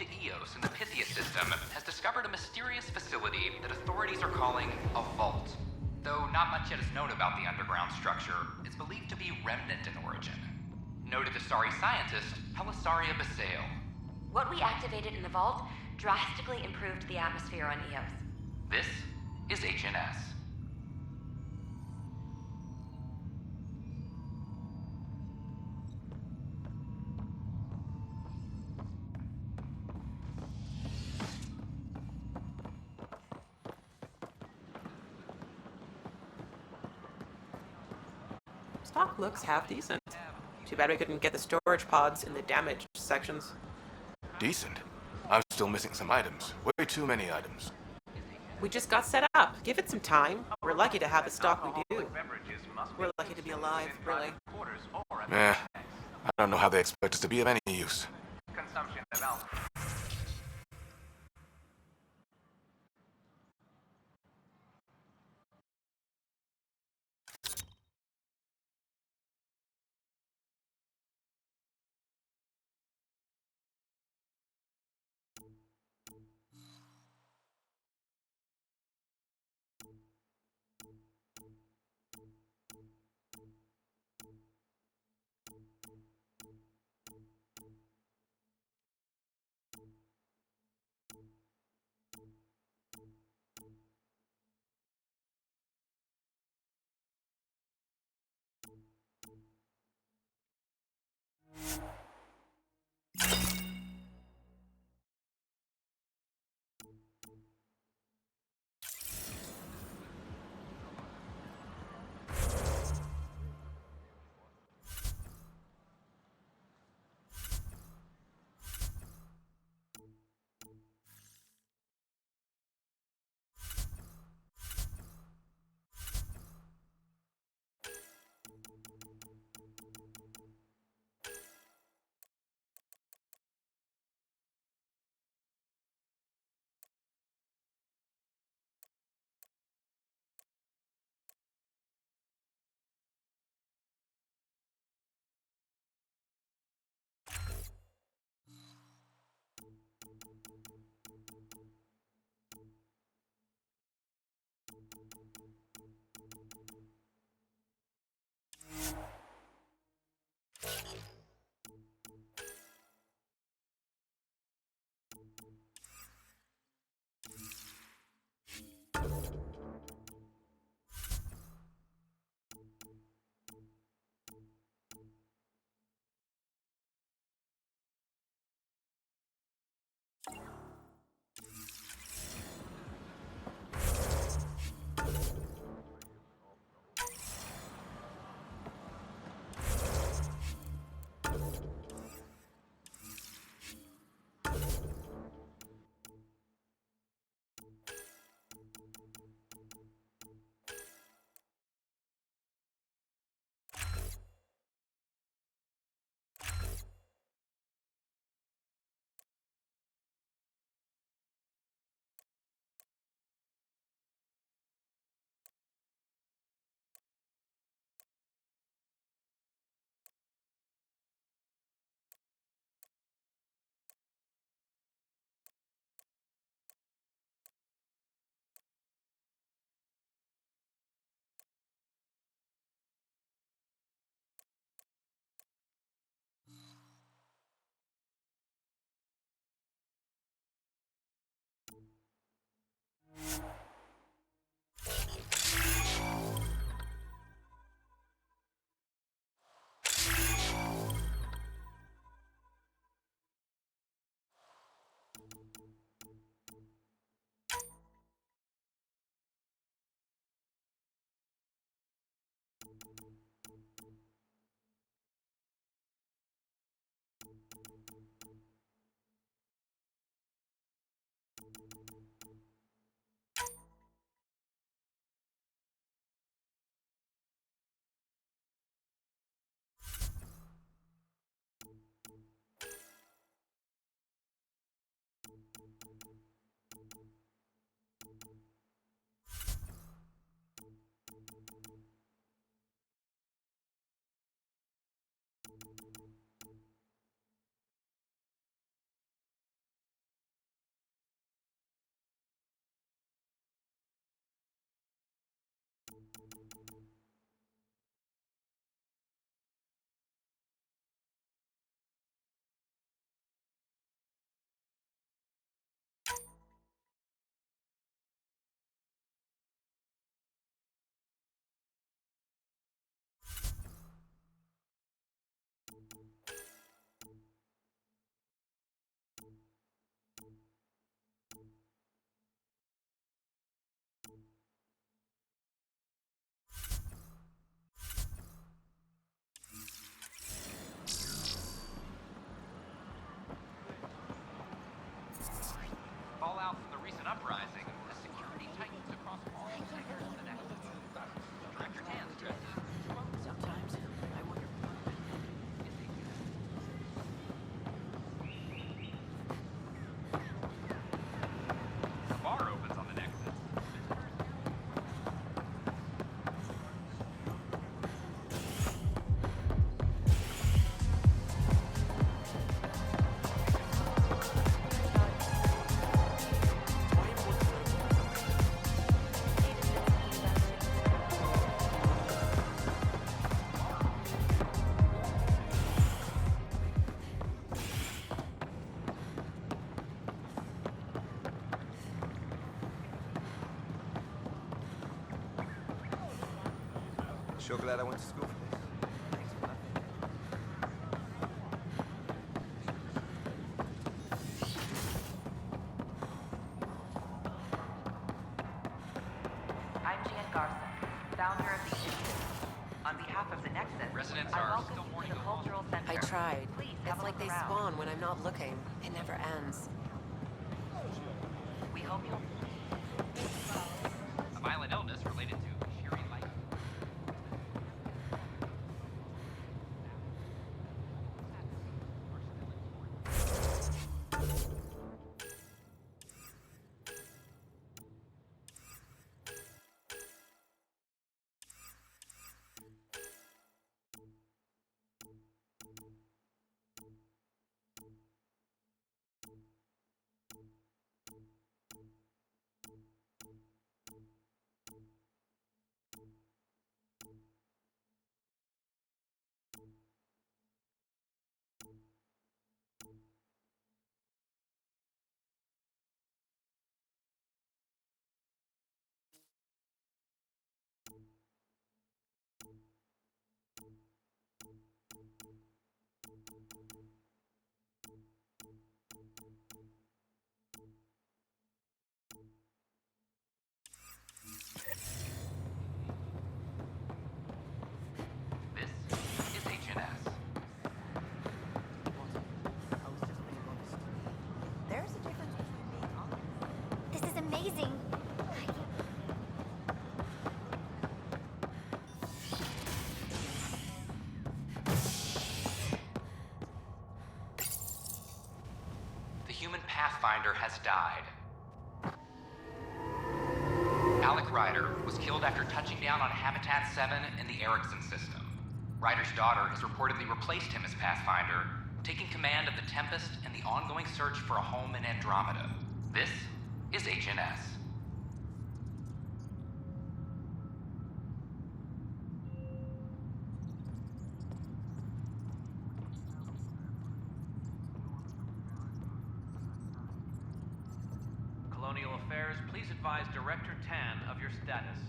S4: to EOS in the Pythia system has discovered a mysterious facility that authorities are calling a vault. Though not much yet is known about the underground structure, it's believed to be remnant in origin. Noted Asari scientist Pelisaria Basale.
S15: What we activated in the vault drastically improved the atmosphere on EOS.
S4: This is HNS.
S3: Stock looks half decent. Too bad we couldn't get the storage pods in the damaged sections.
S8: Decent? I'm still missing some items. Way too many items.
S3: We just got set up. Give it some time. We're lucky to have the stock we do. We're lucky to be alive, really.
S8: I don't know how they expect us to be of any use.
S18: Consumption of alcohol.
S8: Sure glad I went to school for this. Thanks for nothing.
S16: I'm Jan Garson, founder of the initiative. On behalf of the Nexus,
S10: Residents
S16: I
S10: are
S16: welcome
S10: still
S16: you to
S10: mourning
S16: the
S10: the
S16: Cultural Center.
S17: I tried.
S16: Please have
S17: It's
S16: a
S17: like
S16: look
S17: they
S16: around.
S17: spawn when I'm not looking. It never ends.
S16: We hope you'll...
S10: A violent illness related to Sherry Light. This is HNS.
S15: There's a difference between being honest. This is amazing.
S10: The human pathfinder has died. Alec Ryder was killed after touching down on Habitat 7 in the Erickson system. Ryder's daughter has reportedly replaced him as Pathfinder, taking command of the Tempest and the ongoing search for a home in Andromeda. This is HNS.
S18: Colonial Affairs, please advise Director Tan of your status.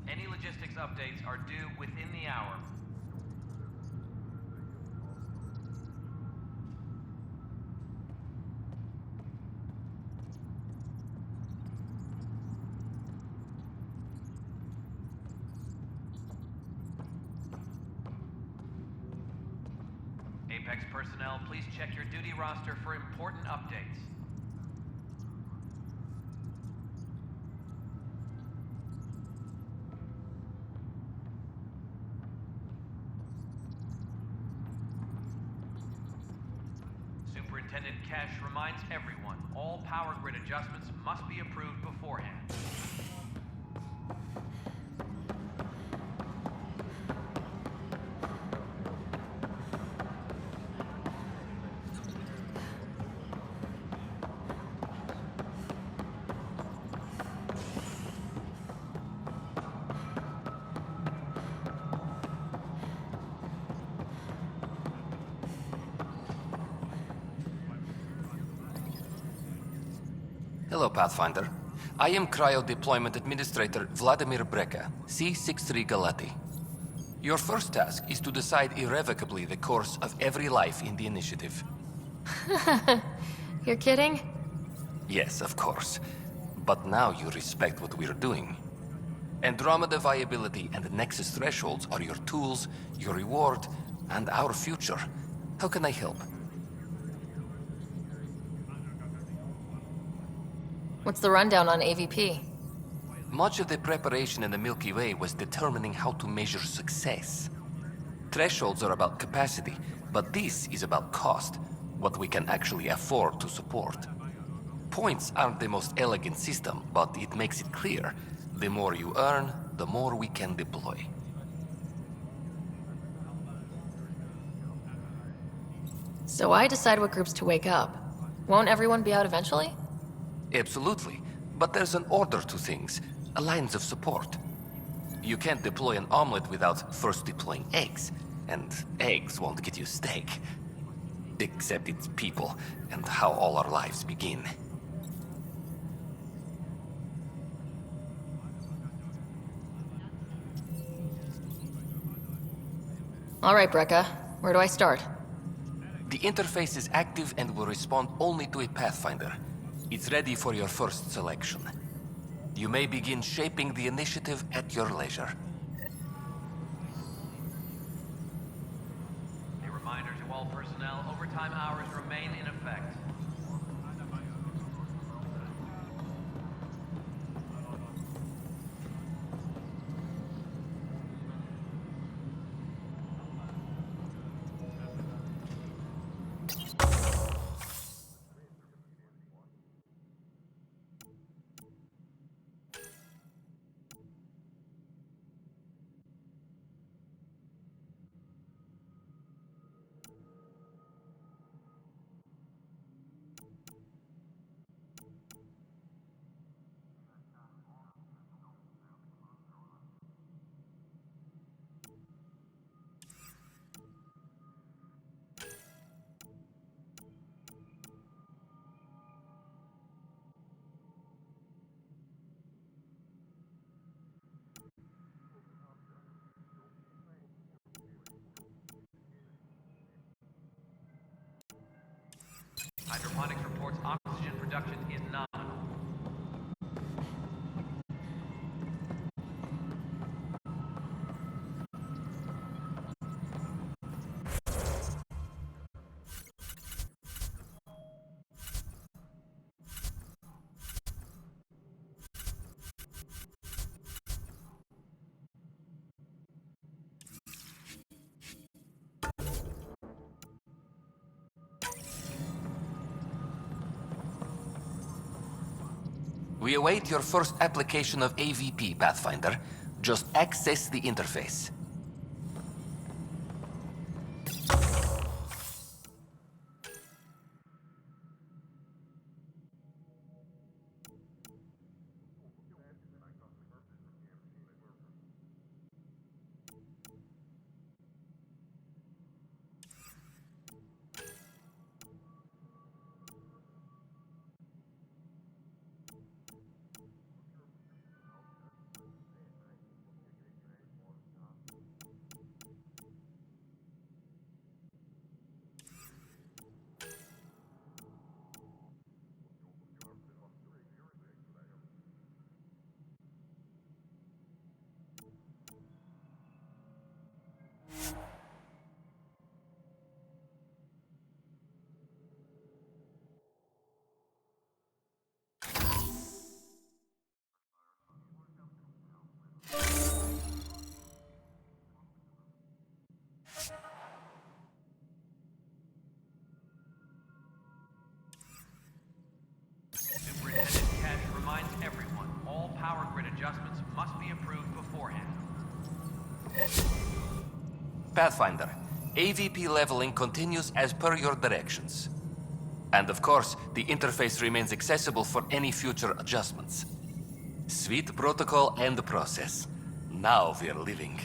S18: Any logistics updates are due within the hour. Apex personnel, please check your duty roster for important updates. Superintendent Kesh reminds everyone, all power grid adjustments must be approved beforehand.
S5: Hello, Pathfinder. I am Cryo Deployment Administrator Vladimir Breka, C-63 Galati. Your first task is to decide irrevocably the course of every life in the initiative.
S7: You're kidding?
S5: Yes, of course. But now you respect what we're doing. Andromeda viability and Nexus thresholds are your tools, your reward, and our future. How can I help?
S7: What's the rundown on AVP?
S5: Much of the preparation in the Milky Way was determining how to measure success. Thresholds are about capacity, but this is about cost, what we can actually afford to support. Points aren't the most elegant system, but it makes it clear. The more you earn, the more we can deploy.
S7: So I decide what groups to wake up. Won't everyone be out eventually?
S5: Absolutely. But there's an order to things, lines of support. You can't deploy an omelet without first deploying eggs, and eggs won't get you steak. Except it's people, and how all our lives begin.
S7: All right, Brekka. Where do I start?
S5: The interface is active and will respond only to a Pathfinder. It's ready for your first selection. You may begin shaping the initiative at your leisure.
S18: A reminder to all personnel, overtime hours remain in effect. Hydroponics reports oxygen production is nominal.
S5: We await your first application of AVP, Pathfinder. Just access the interface.
S18: Superintendent Cash reminds everyone, all power grid adjustments must be approved beforehand.
S5: Pathfinder, AVP leveling continues as per your directions. And of course, the interface remains accessible for any future adjustments. Sweet protocol and process. Now we're living.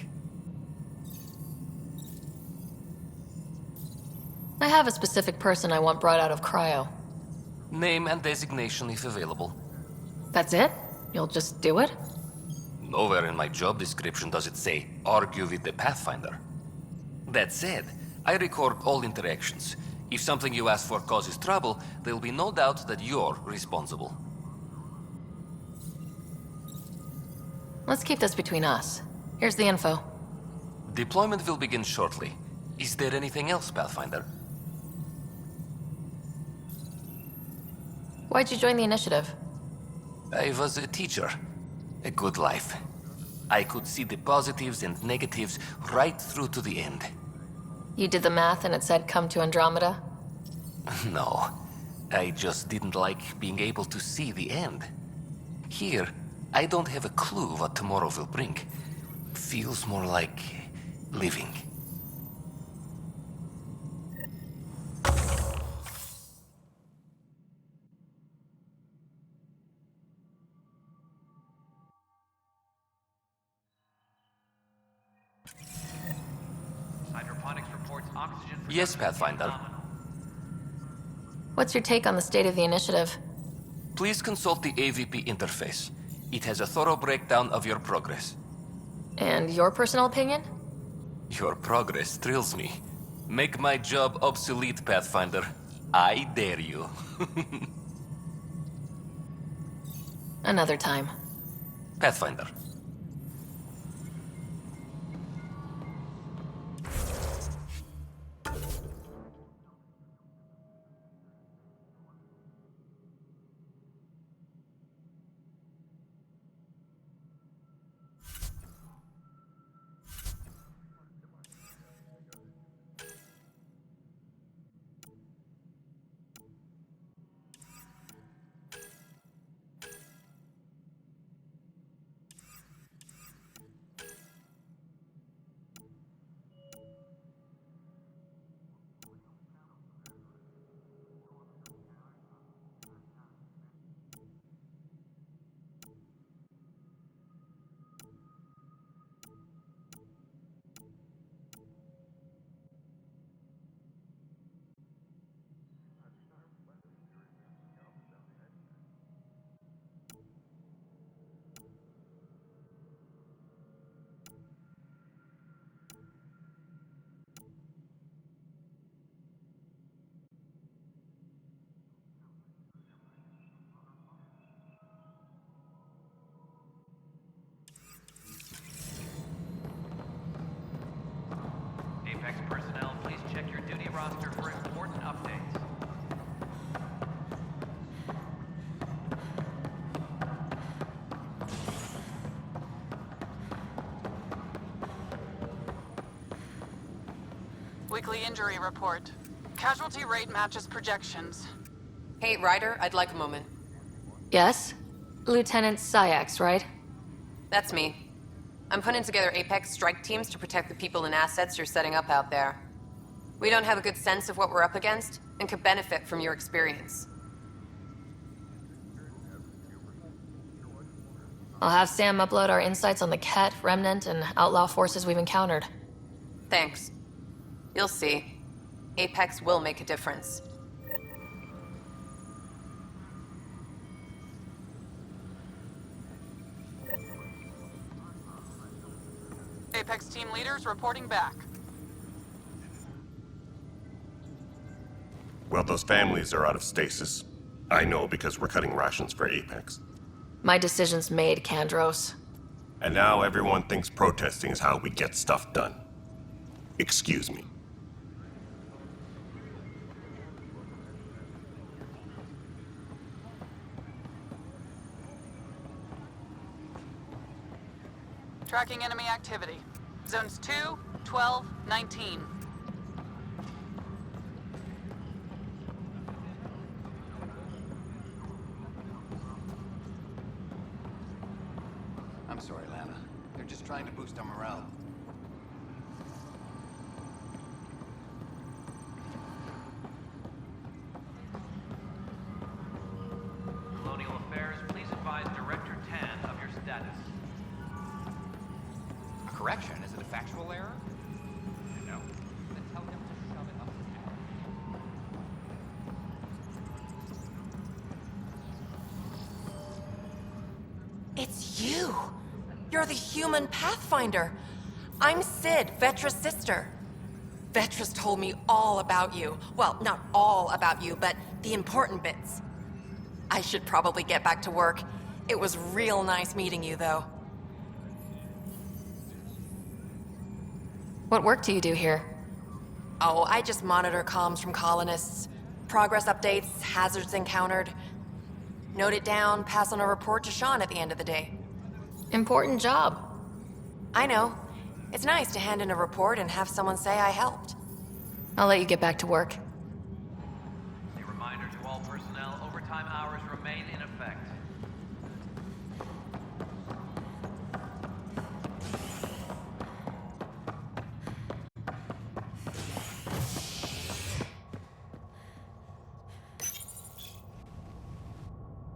S7: I have a specific person I want brought out of cryo.
S5: Name and designation if available.
S7: That's it? You'll just do it?
S5: Nowhere in my job description does it say, argue with the Pathfinder. That said, I record all interactions. If something you ask for causes trouble, there'll be no doubt that you're responsible.
S7: Let's keep this between us. Here's the info.
S5: Deployment will begin shortly. Is there anything else, Pathfinder?
S7: Why'd you join the initiative?
S5: I was a teacher. A good life. I could see the positives and negatives right through to the end.
S7: You did the math and it said come to Andromeda?
S5: No. I just didn't like being able to see the end. Here, I don't have a clue what tomorrow will bring. Feels more like living. Yes, Pathfinder.
S7: What's your take on the state of the initiative?
S5: Please consult the AVP interface. It has a thorough breakdown of your progress.
S7: And your personal opinion?
S5: Your progress thrills me. Make my job obsolete, Pathfinder. I dare you.
S7: Another time.
S5: Pathfinder.
S18: Apex personnel, please check your duty roster for important updates.
S21: Weekly injury report. Casualty rate matches projections.
S12: Hey, Ryder, I'd like a moment.
S7: Yes? Lieutenant Syax, right?
S12: That's me. I'm putting together Apex strike teams to protect the people and assets you're setting up out there. We don't have a good sense of what we're up against, and could benefit from your experience.
S7: I'll have Sam upload our insights on the Ket, Remnant, and outlaw forces we've encountered.
S12: Thanks. You'll see. Apex will make a difference.
S21: Apex team leaders reporting back.
S22: Well, those families are out of stasis. I know because we're cutting rations for Apex.
S7: My decision's made, Kandros.
S22: And now everyone thinks protesting is how we get stuff done. Excuse me.
S21: Tracking enemy activity. Zones 2, 12, 19.
S24: I'm sorry, Lana. They're just trying to boost our morale.
S18: Colonial Affairs, please advise Director Tan of your status.
S10: A correction? Is it a factual error? No. Then tell him to shove it up his ass.
S12: It's you! You're the human Pathfinder! I'm Sid, Vetra's sister. Vetra's told me all about you. Well, not all about you, but the important bits. I should probably get back to work. It was real nice meeting you, though.
S7: What work do you do here?
S12: Oh, I just monitor comms from colonists. Progress updates, hazards encountered. Note it down, pass on a report to Sean at the end of the day.
S7: Important job.
S12: I know. It's nice to hand in a report and have someone say I helped.
S7: I'll let you get back to work.
S18: A reminder to all personnel, overtime hours remain in effect.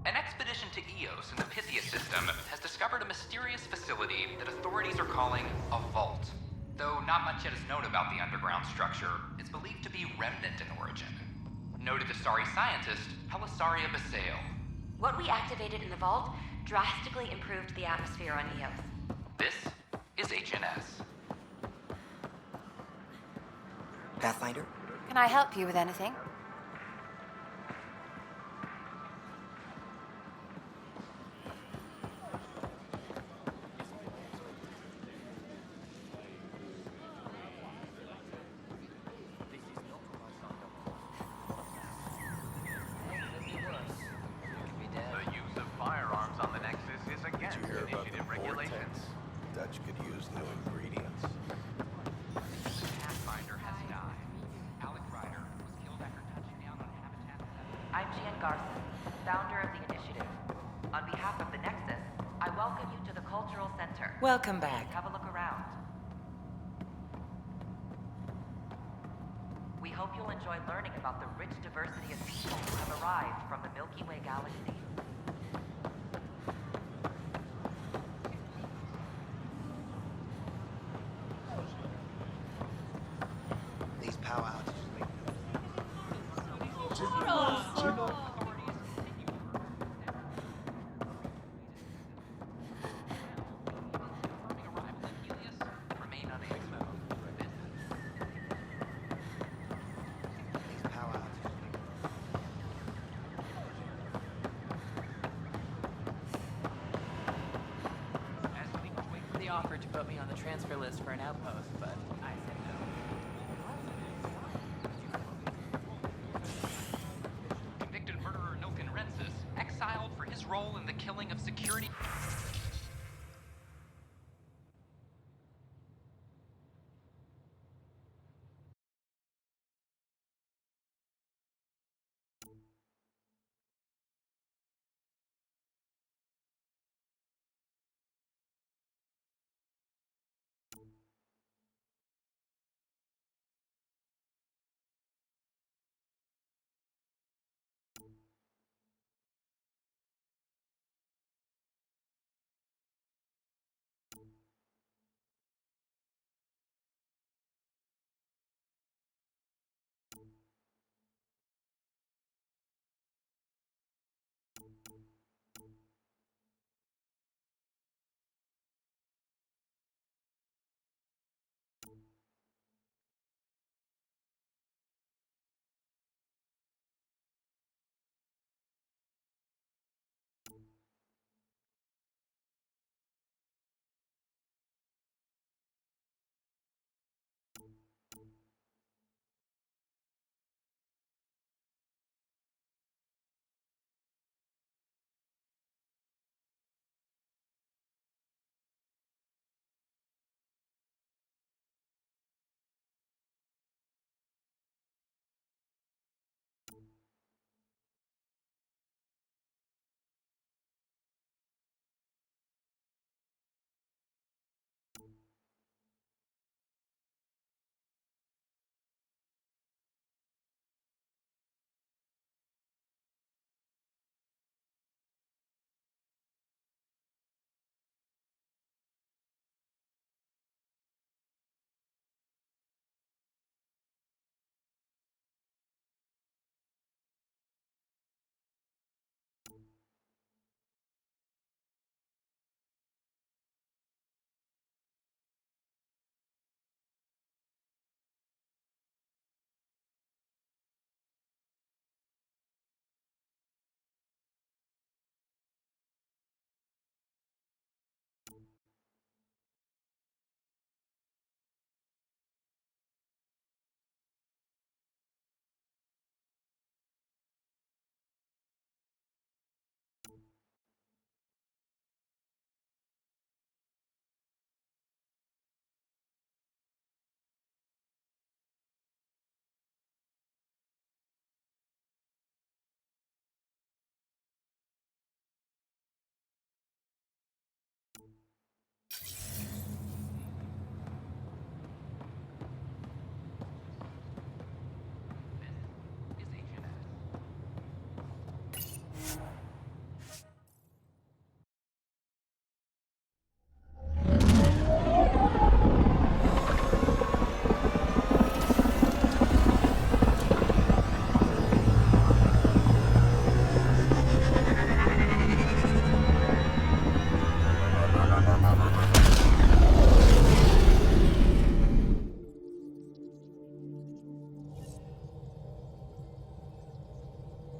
S10: An expedition to Eos in the Pythia system has discovered a mysterious facility that authorities are calling a vault. Though not much yet is known about the underground structure,
S4: is believed to be remnant in origin. Noted Asari scientist Pelisaria Basale.
S15: What we activated in the vault drastically improved the atmosphere on Eos.
S4: This is HNS.
S1: Pathfinder?
S13: Can I help you with anything?
S18: The use of firearms on the Nexus is against initiative regulations.
S8: Dutch could use new ingredients.
S4: Pathfinder has died. Alec Ryder was killed after touching down on Habitat 7.
S16: I'm Gian Garson, founder of the initiative. On behalf of the Nexus, I welcome you to the Cultural Center.
S17: Welcome back.
S16: Have a look around. We hope you'll enjoy learning about the rich diversity of people who have arrived from the Milky Way galaxy.
S1: These power outages make
S4: Remain unable.
S1: these power outages make
S17: They offered to put me on the transfer list for an outpost, but I said no.
S4: Convicted murderer Noken Rensis, exiled for his role in the killing of security.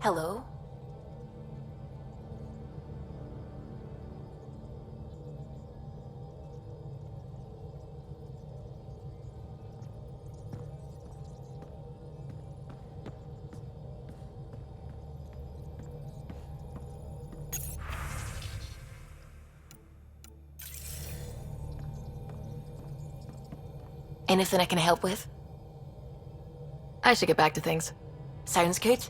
S7: Hello? Anything I can help with? I should get back to things. Sounds good?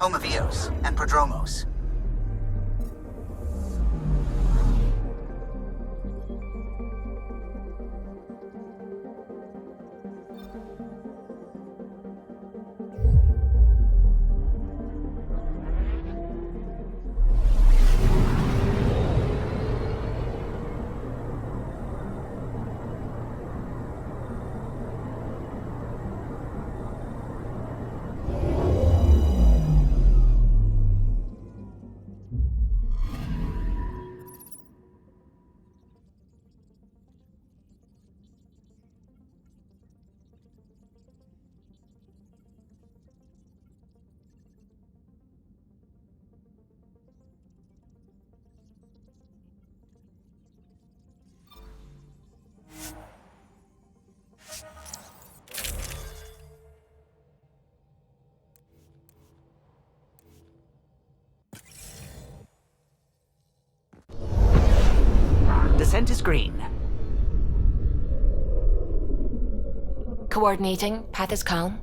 S2: home of Eos and Prodromos.
S14: Descent is green.
S7: Coordinating. Path is calm.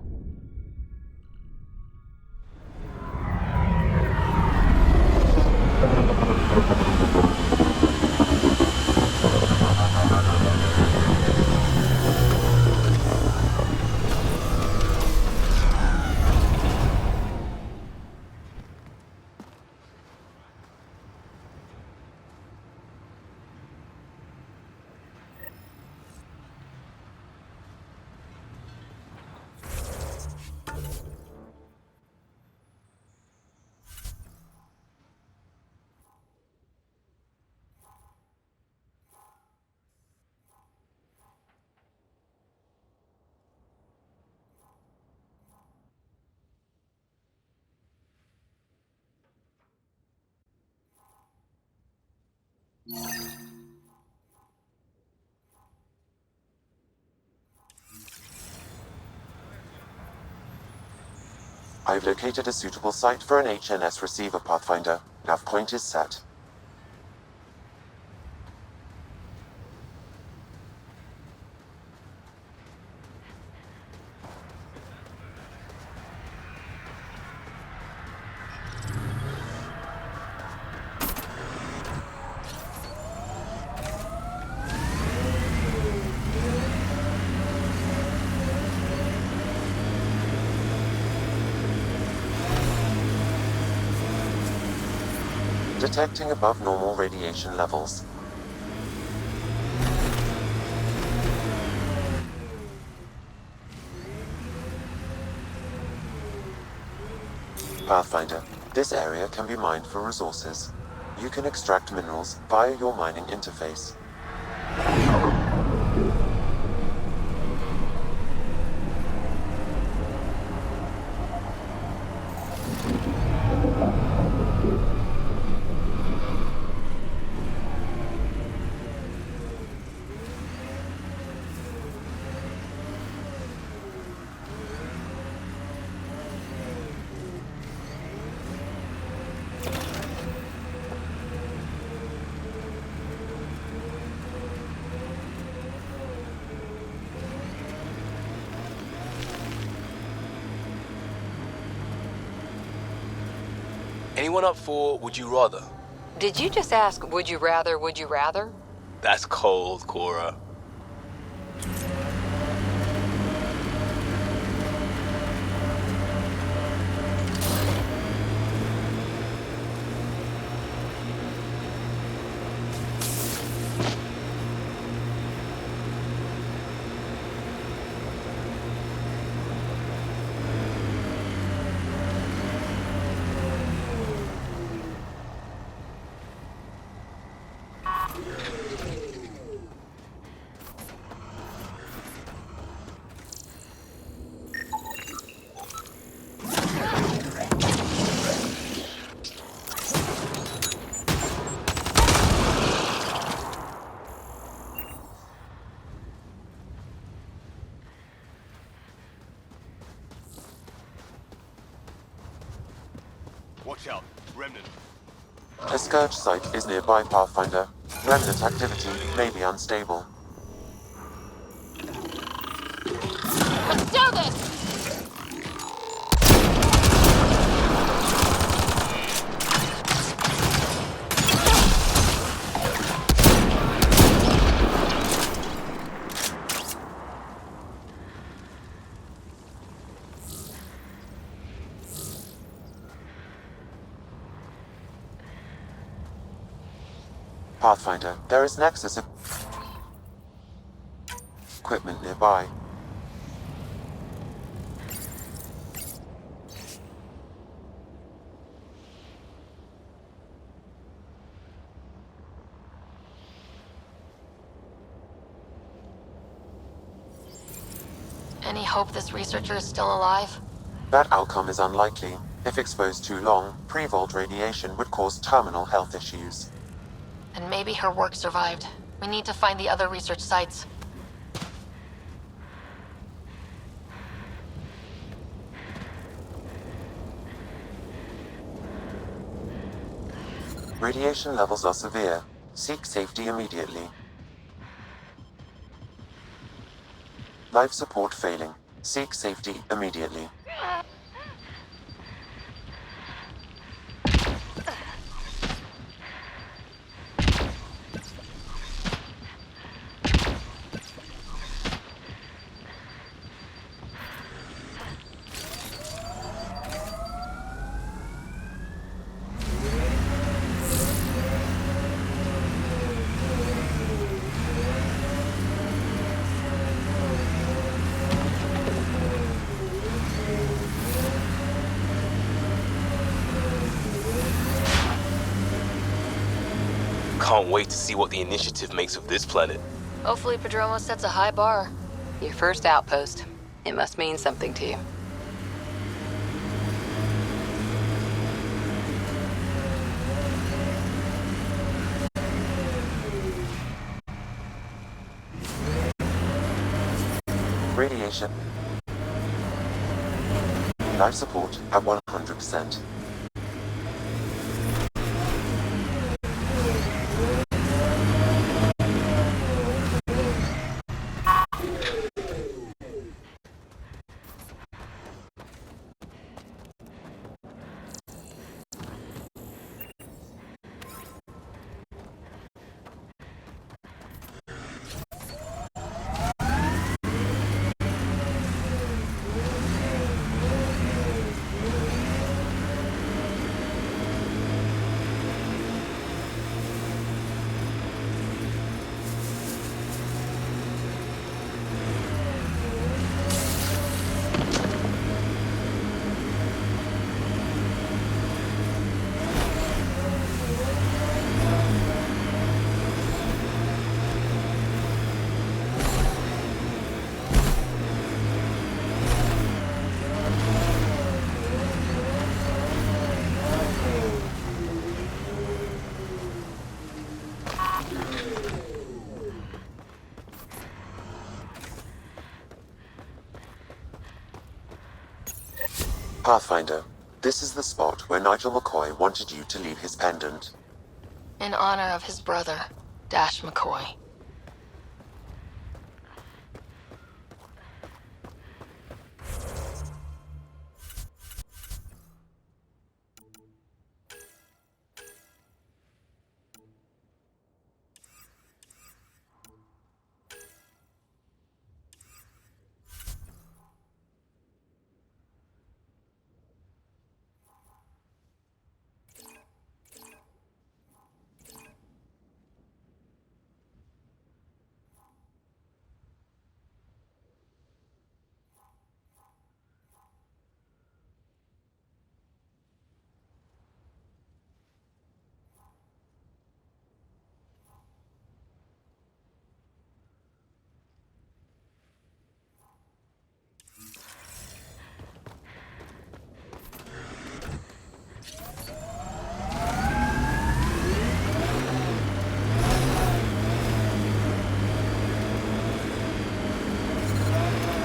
S19: I've located a suitable site for an HNS receiver, Pathfinder. Nav point is set. Detecting above normal radiation levels. Pathfinder, this area can be mined for resources. You can extract minerals via your mining interface.
S20: Anyone up for Would You Rather?
S11: Did you just ask, would you rather, would you rather?
S20: That's cold, Cora.
S8: Watch out, Remnant.
S19: A scourge site is nearby, Pathfinder. Remnant activity may be unstable.
S7: Let's do this!
S19: Pathfinder, there is Nexus equipment nearby.
S7: Any hope this researcher is still alive?
S19: That outcome is unlikely. If exposed too long, pre-vault radiation would cause terminal health issues.
S7: And maybe her work survived. We need to find the other research sites.
S19: Radiation levels are severe. Seek safety immediately. Life support failing. Seek safety immediately.
S20: Can't wait to see what the initiative makes of this planet.
S7: Hopefully Prodromo sets a high bar.
S11: Your first outpost. It must mean something to you.
S19: Radiation. Life support at 100%. Pathfinder, this is the spot where Nigel McCoy wanted you to leave his pendant.
S7: In honor of his brother, Dash McCoy.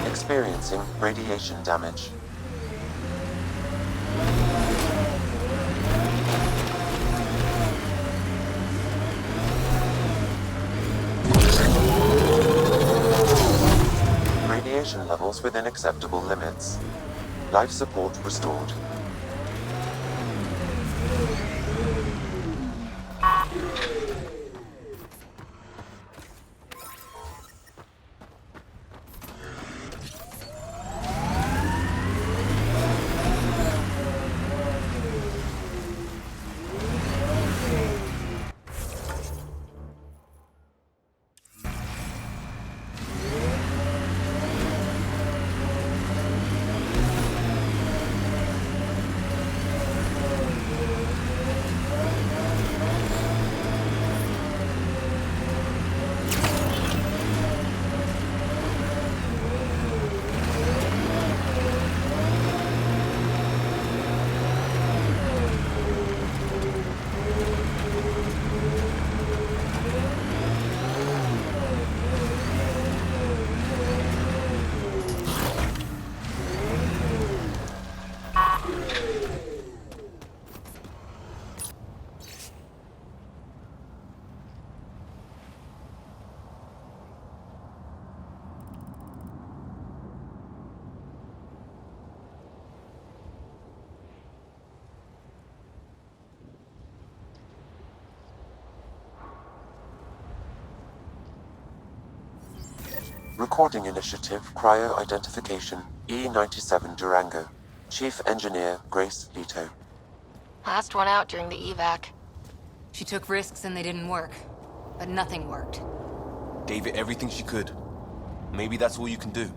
S19: Experiencing radiation damage. Radiation levels within acceptable limits. Life support restored. Recording Initiative Cryo Identification E97 Durango. Chief Engineer Grace Leto.
S7: Last one out during the evac.
S11: She took risks and they didn't work. But nothing worked.
S6: Gave it everything she could. Maybe that's all you can do.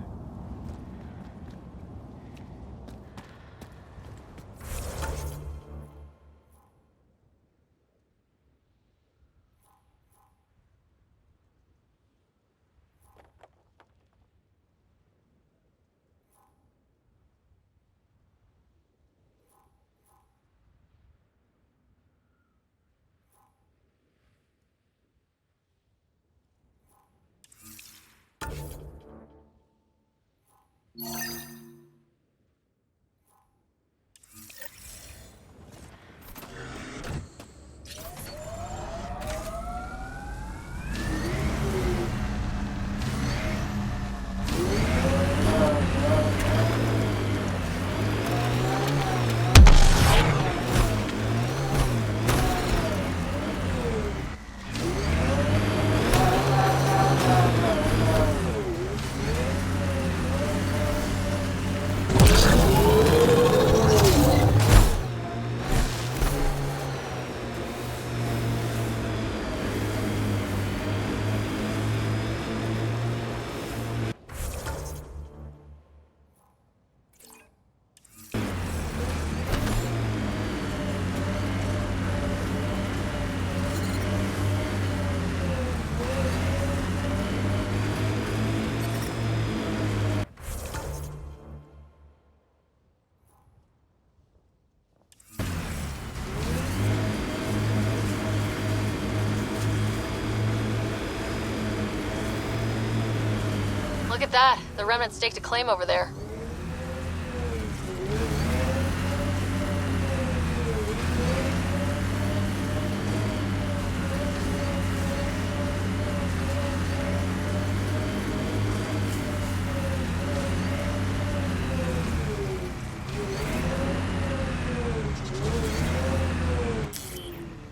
S7: Look at that. The Remnant staked a claim over there.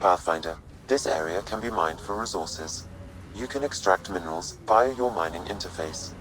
S19: Pathfinder, this area can be mined for resources. You can extract minerals via your mining interface.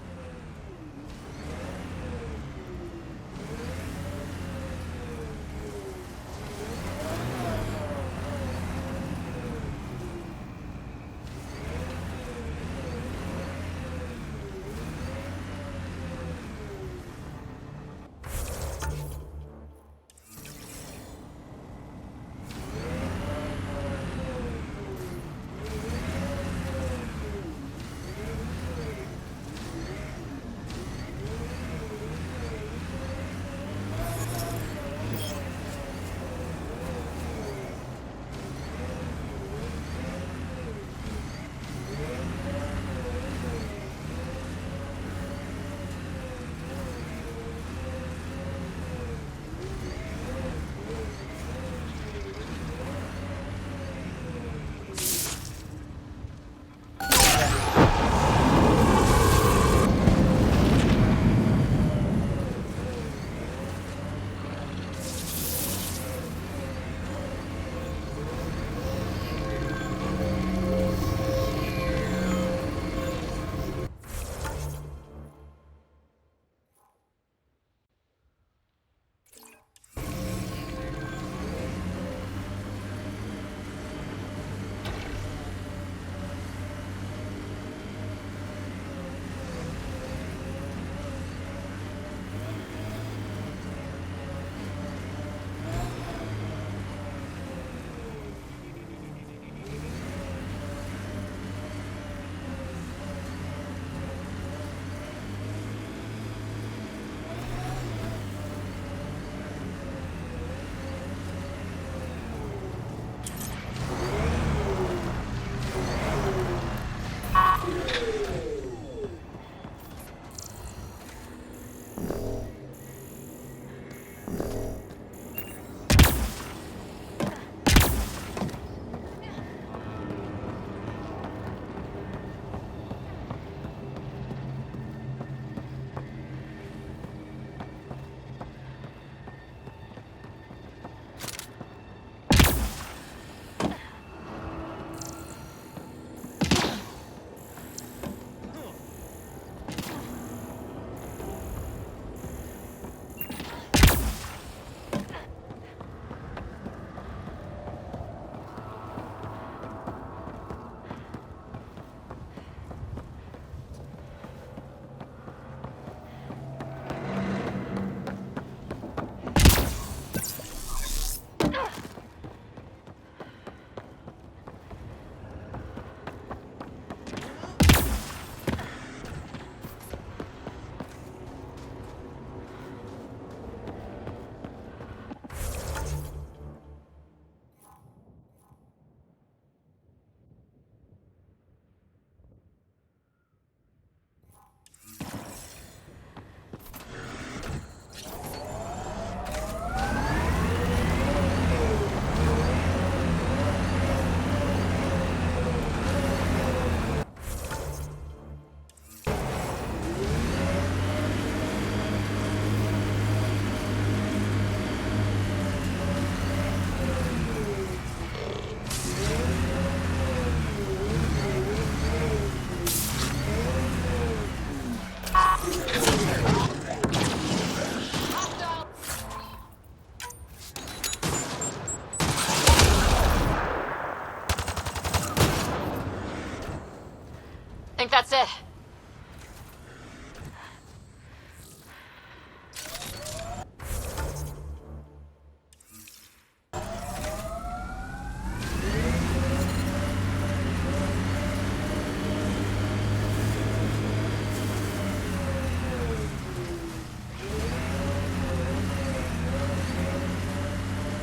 S7: That's it.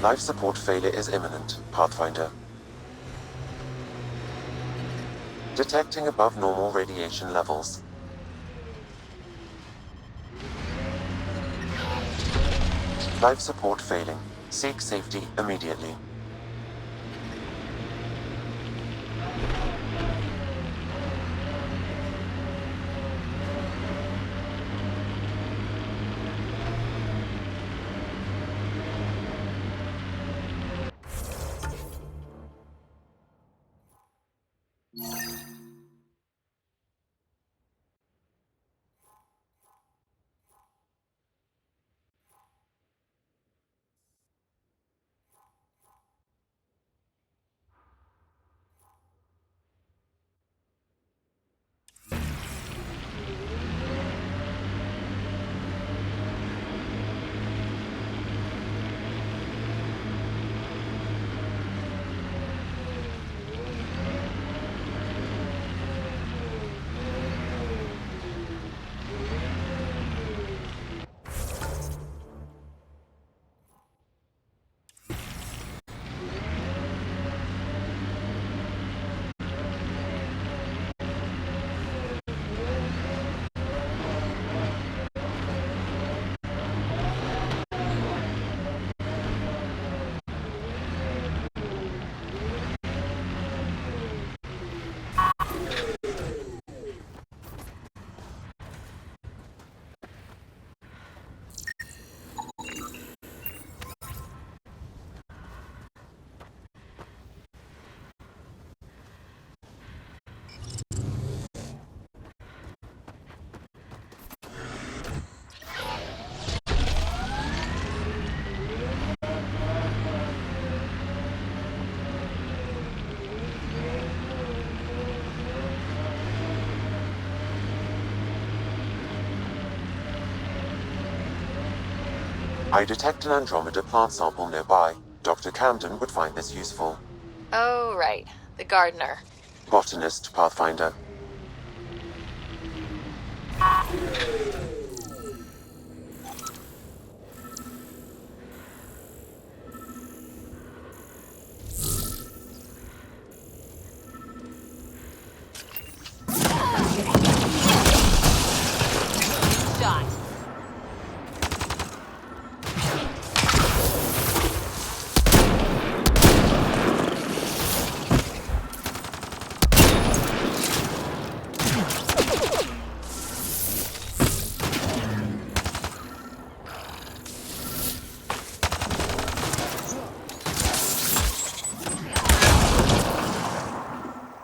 S19: Life support failure is imminent, Pathfinder. Detecting above normal radiation levels. Life support failing. Seek safety immediately. I detect an Andromeda plant sample nearby. Dr. Camden would find this useful.
S7: Oh, right. The gardener.
S19: Botanist, Pathfinder.
S7: Shot.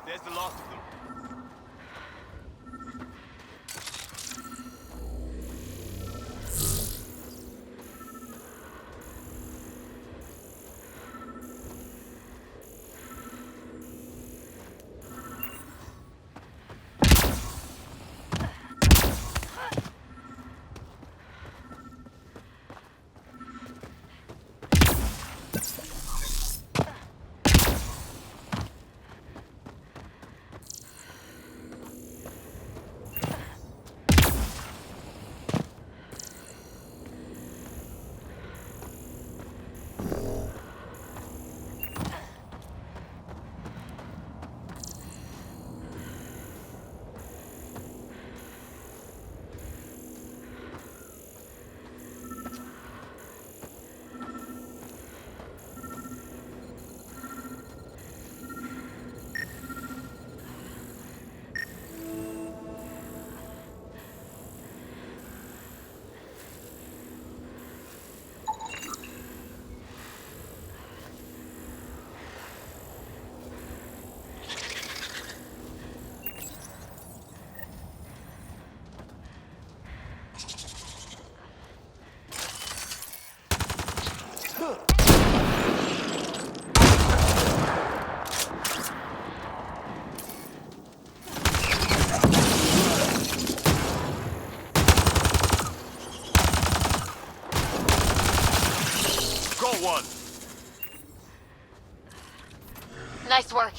S8: There's the last of them.
S7: Nice work.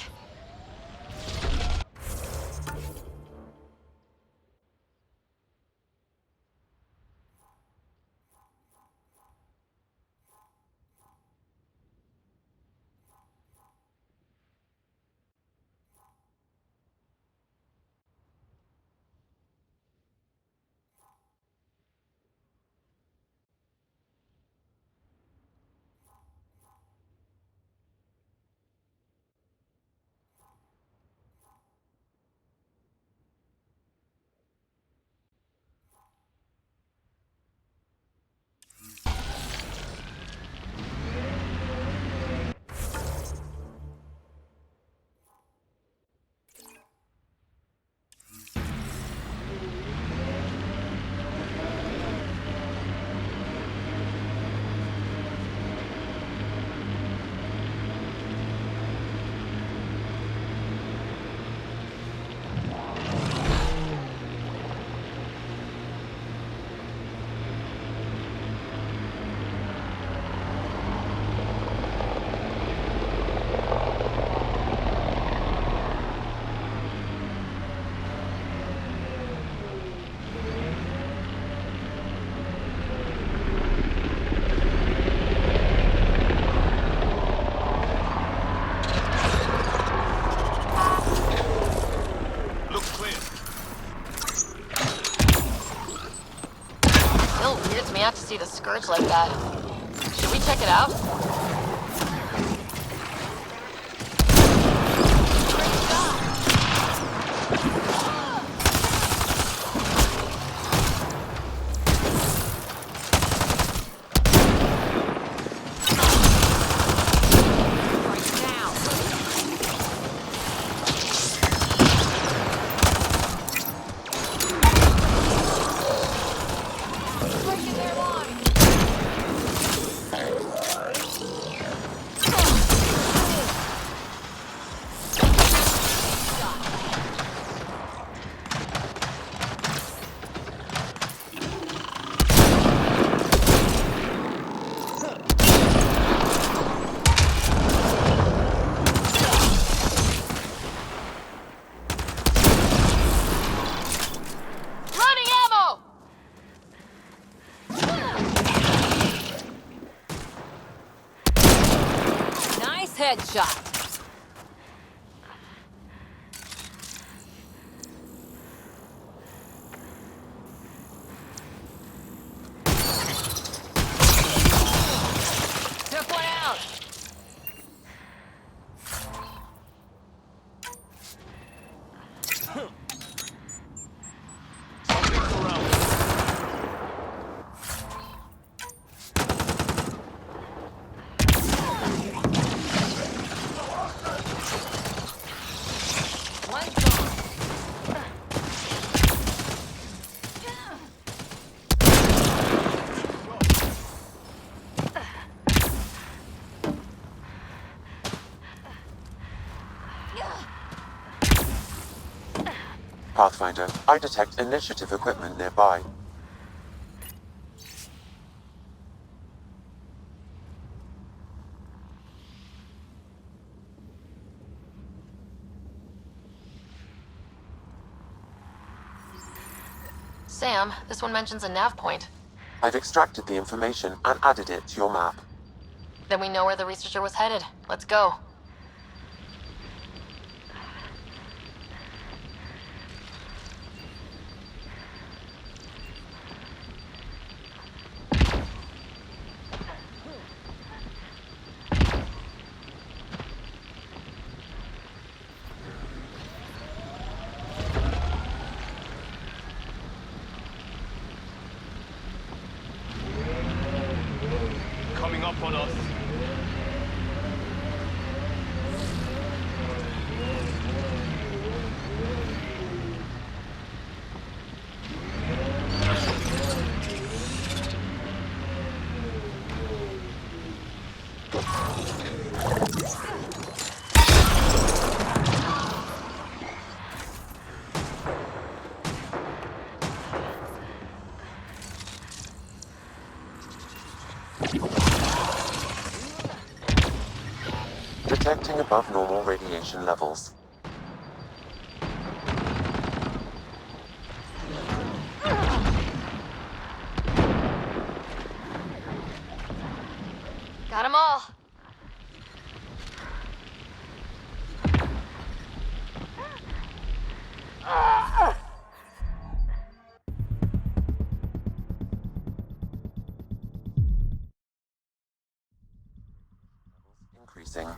S7: Out to see the scourge like that. Should we check it out? Headshot. Took one out.
S19: Pathfinder, I detect initiative equipment nearby.
S7: Sam, this one mentions a nav point.
S19: I've extracted the information and added it to your map.
S7: Then we know where the researcher was headed. Let's go.
S6: Coming up on us.
S19: Detecting above normal radiation levels.
S7: Got 'em all.
S19: Increasing.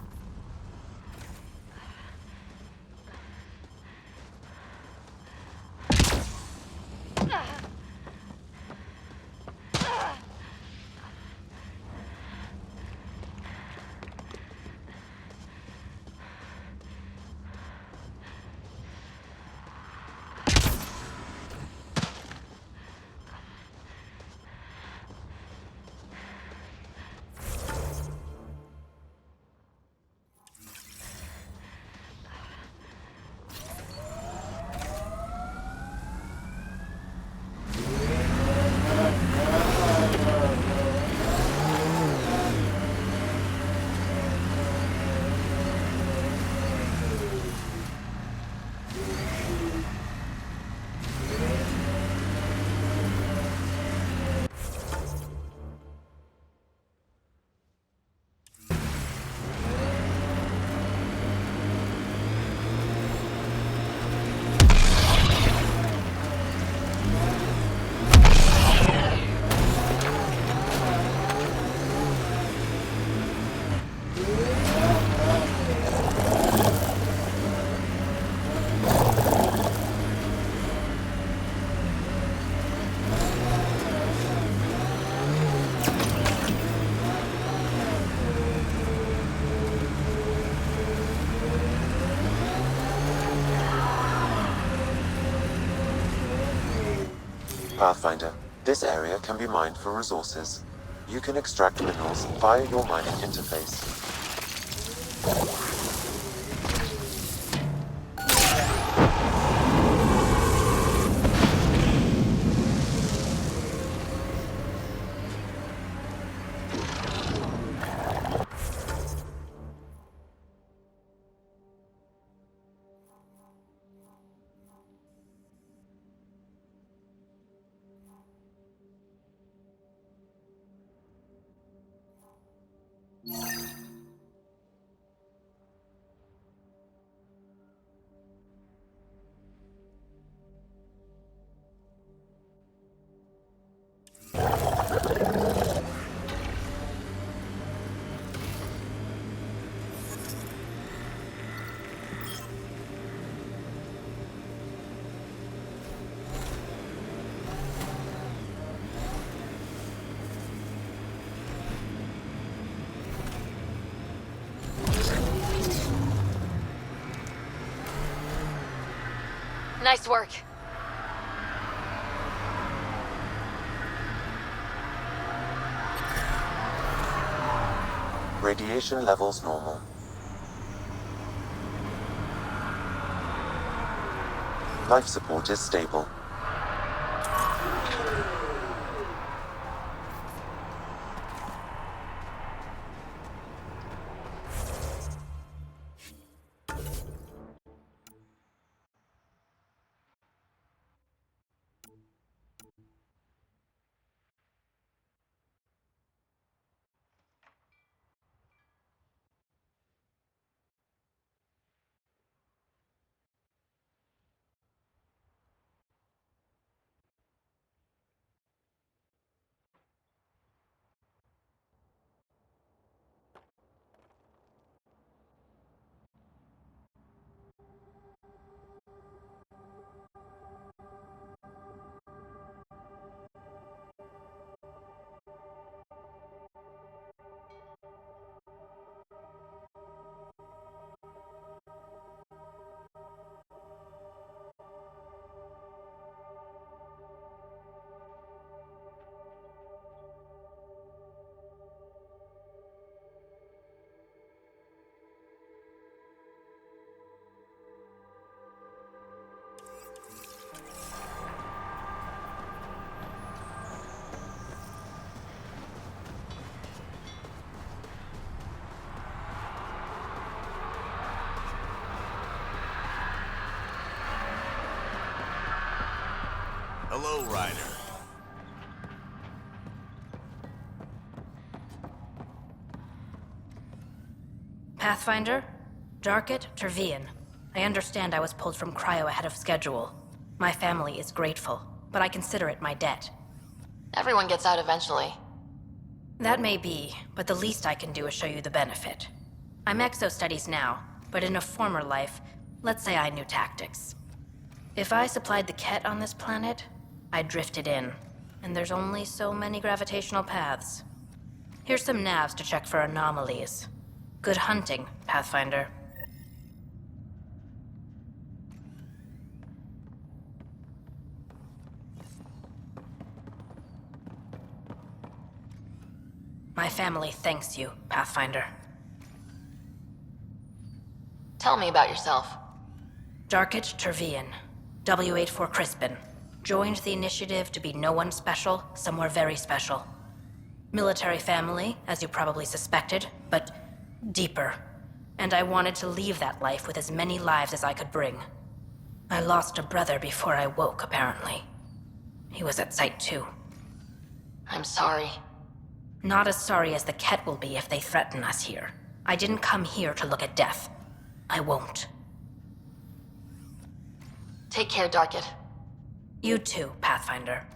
S19: Pathfinder, this area can be mined for resources. You can extract minerals via your mining interface.
S7: Nice work.
S19: Radiation levels normal. Life support is stable.
S8: Hello, Ryder.
S3: Pathfinder? Darket Trevian. I understand I was pulled from cryo ahead of schedule. My family is grateful, but I consider it my debt.
S7: Everyone gets out eventually.
S3: That may be, but the least I can do is show you the benefit. I'm exo-studies now, but in a former life, let's say I knew tactics. If I supplied the Ket on this planet, I drifted in, and there's only so many gravitational paths. Here's some navs to check for anomalies. Good hunting, Pathfinder. My family thanks you, Pathfinder.
S7: Tell me about yourself.
S3: Darket Trevian, W84 Crispin. Joined the initiative to be no one special, somewhere very special. Military family, as you probably suspected, but deeper. And I wanted to leave that life with as many lives as I could bring. I lost a brother before I woke, apparently. He was at Site 2.
S7: I'm sorry.
S3: Not as sorry as the Ket will be if they threaten us here. I didn't come here to look at death. I won't.
S7: Take care, Darket.
S3: You too, Pathfinder.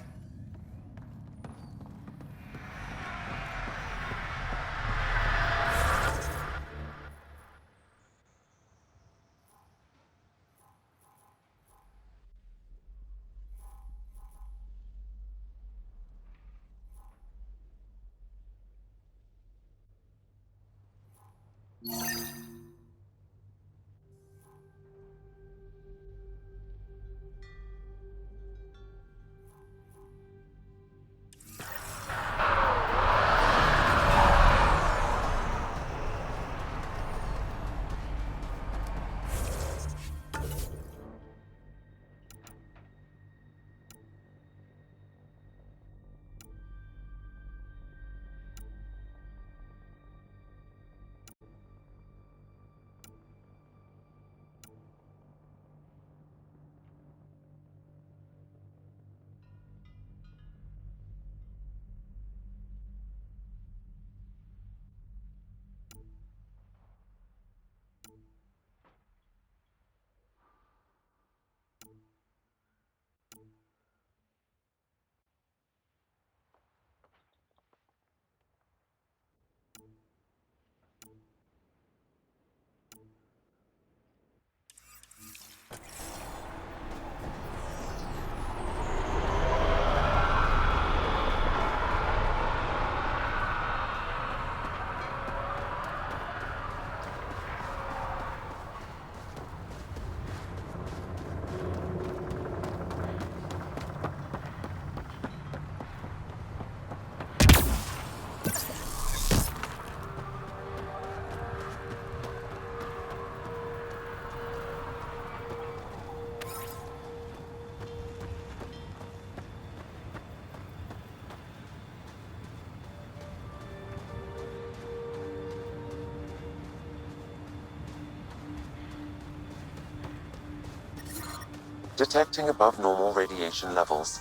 S19: Detecting above normal radiation levels.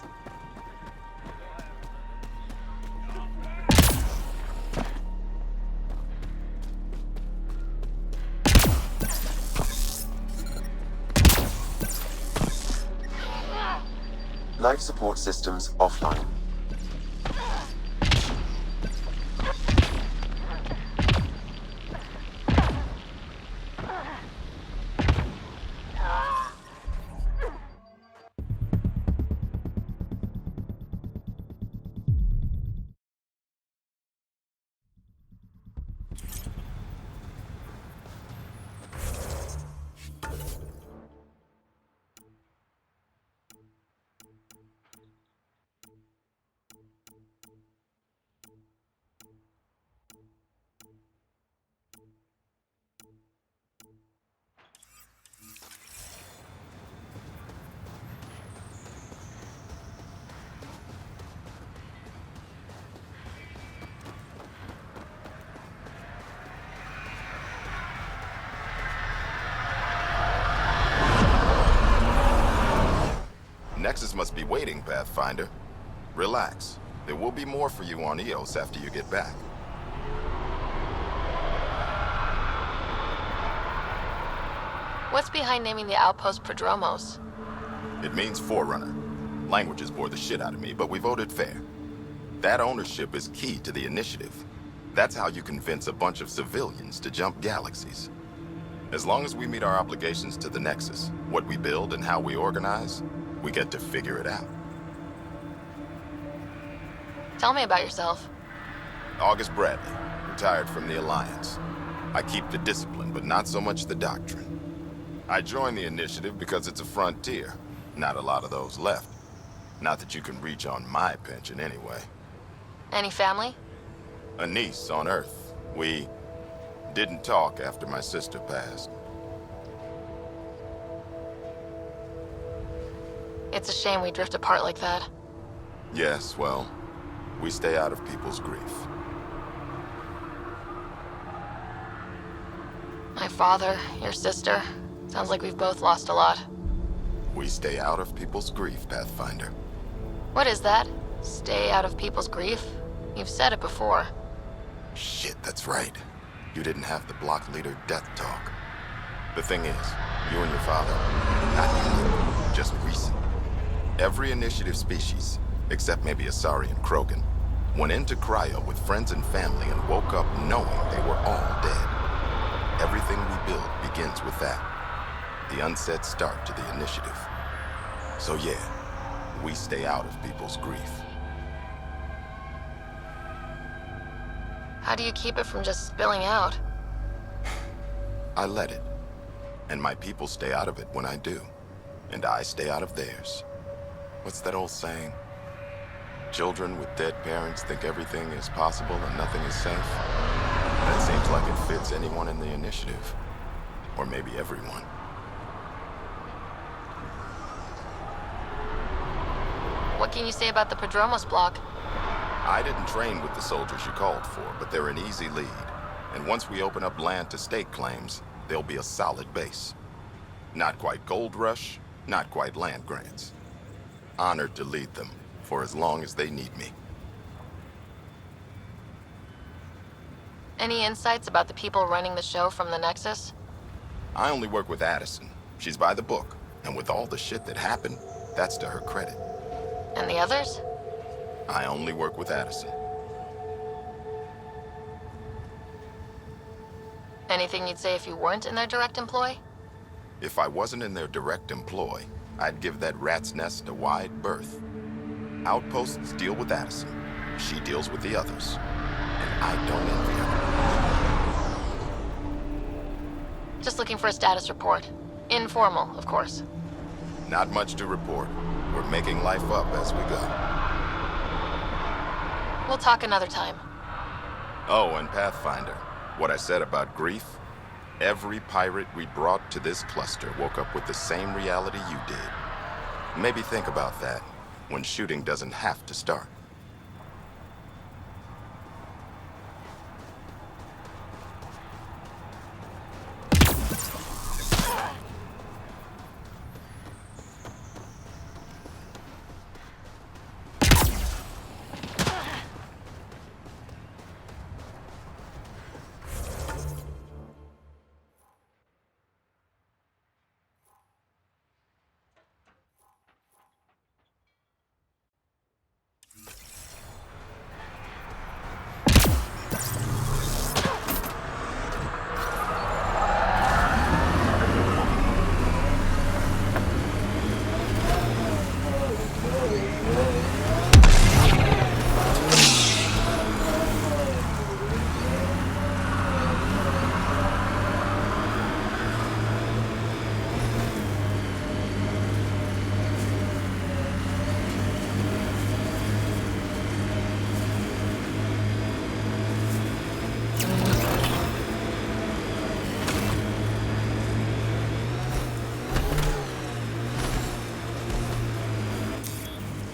S19: Life support systems offline.
S5: must be waiting, Pathfinder. Relax. There will be more for you on Eos after you get back.
S7: What's behind naming the outpost Prodromos?
S5: It means Forerunner. Languages bore the shit out of me, but we voted fair. That ownership is key to the initiative. That's how you convince a bunch of civilians to jump galaxies. As long as we meet our obligations to the Nexus, what we build and how we organize, we get to figure it out.
S7: Tell me about yourself.
S5: August Bradley, retired from the Alliance. I keep the discipline, but not so much the doctrine. I joined the initiative because it's a frontier. Not a lot of those left. Not that you can reach on my pension anyway.
S7: Any family?
S5: A niece on Earth. We didn't talk after my sister passed.
S7: It's a shame we drift apart like that.
S5: Yes, well, we stay out of people's grief.
S7: My father, your sister. Sounds like we've both lost a lot.
S5: We stay out of people's grief, Pathfinder.
S7: What is that? Stay out of people's grief? You've said it before.
S5: Shit, that's right. You didn't have the block leader death talk. The thing is, you and your father, not unique, just recent. Every initiative species, except maybe Asari and Krogan, went into cryo with friends and family and woke up knowing they were all dead. Everything we build begins with that. The unsaid start to the initiative. So yeah, we stay out of people's grief.
S7: How do you keep it from just spilling out?
S5: I let it. And my people stay out of it when I do. And I stay out of theirs. What's that old saying? Children with dead parents think everything is possible and nothing is safe. That seems like it fits anyone in the initiative. Or maybe everyone.
S7: What can you say about the Prodromos block?
S5: I didn't train with the soldiers you called for, but they're an easy lead. And once we open up land to state claims, they'll be a solid base. Not quite gold rush, not quite land grants. Honored to lead them for as long as they need me.
S7: Any insights about the people running the show from the Nexus?
S5: I only work with Addison. She's by the book, and with all the shit that happened, that's to her credit.
S7: And the others?
S5: I only work with Addison.
S7: Anything you'd say if you weren't in their direct employ?
S5: If I wasn't in their direct employ, I'd give that rat's nest a wide berth. Outposts deal with Addison. She deals with the others. And I don't envy her.
S7: Just looking for a status report. Informal, of course.
S5: Not much to report. We're making life up as we go.
S7: We'll talk another time.
S5: Oh, and Pathfinder, what I said about grief, every pirate we brought to this cluster woke up with the same reality you did. Maybe think about that when shooting doesn't have to start.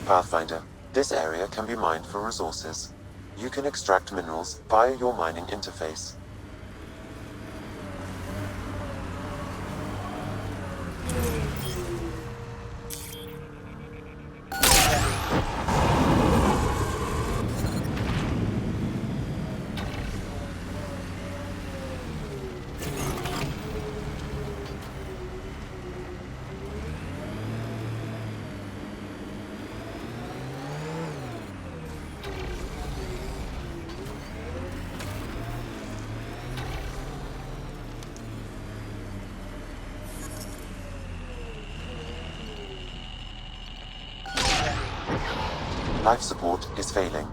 S19: Pathfinder, this area can be mined for resources. You can extract minerals via your mining interface. Life support is failing.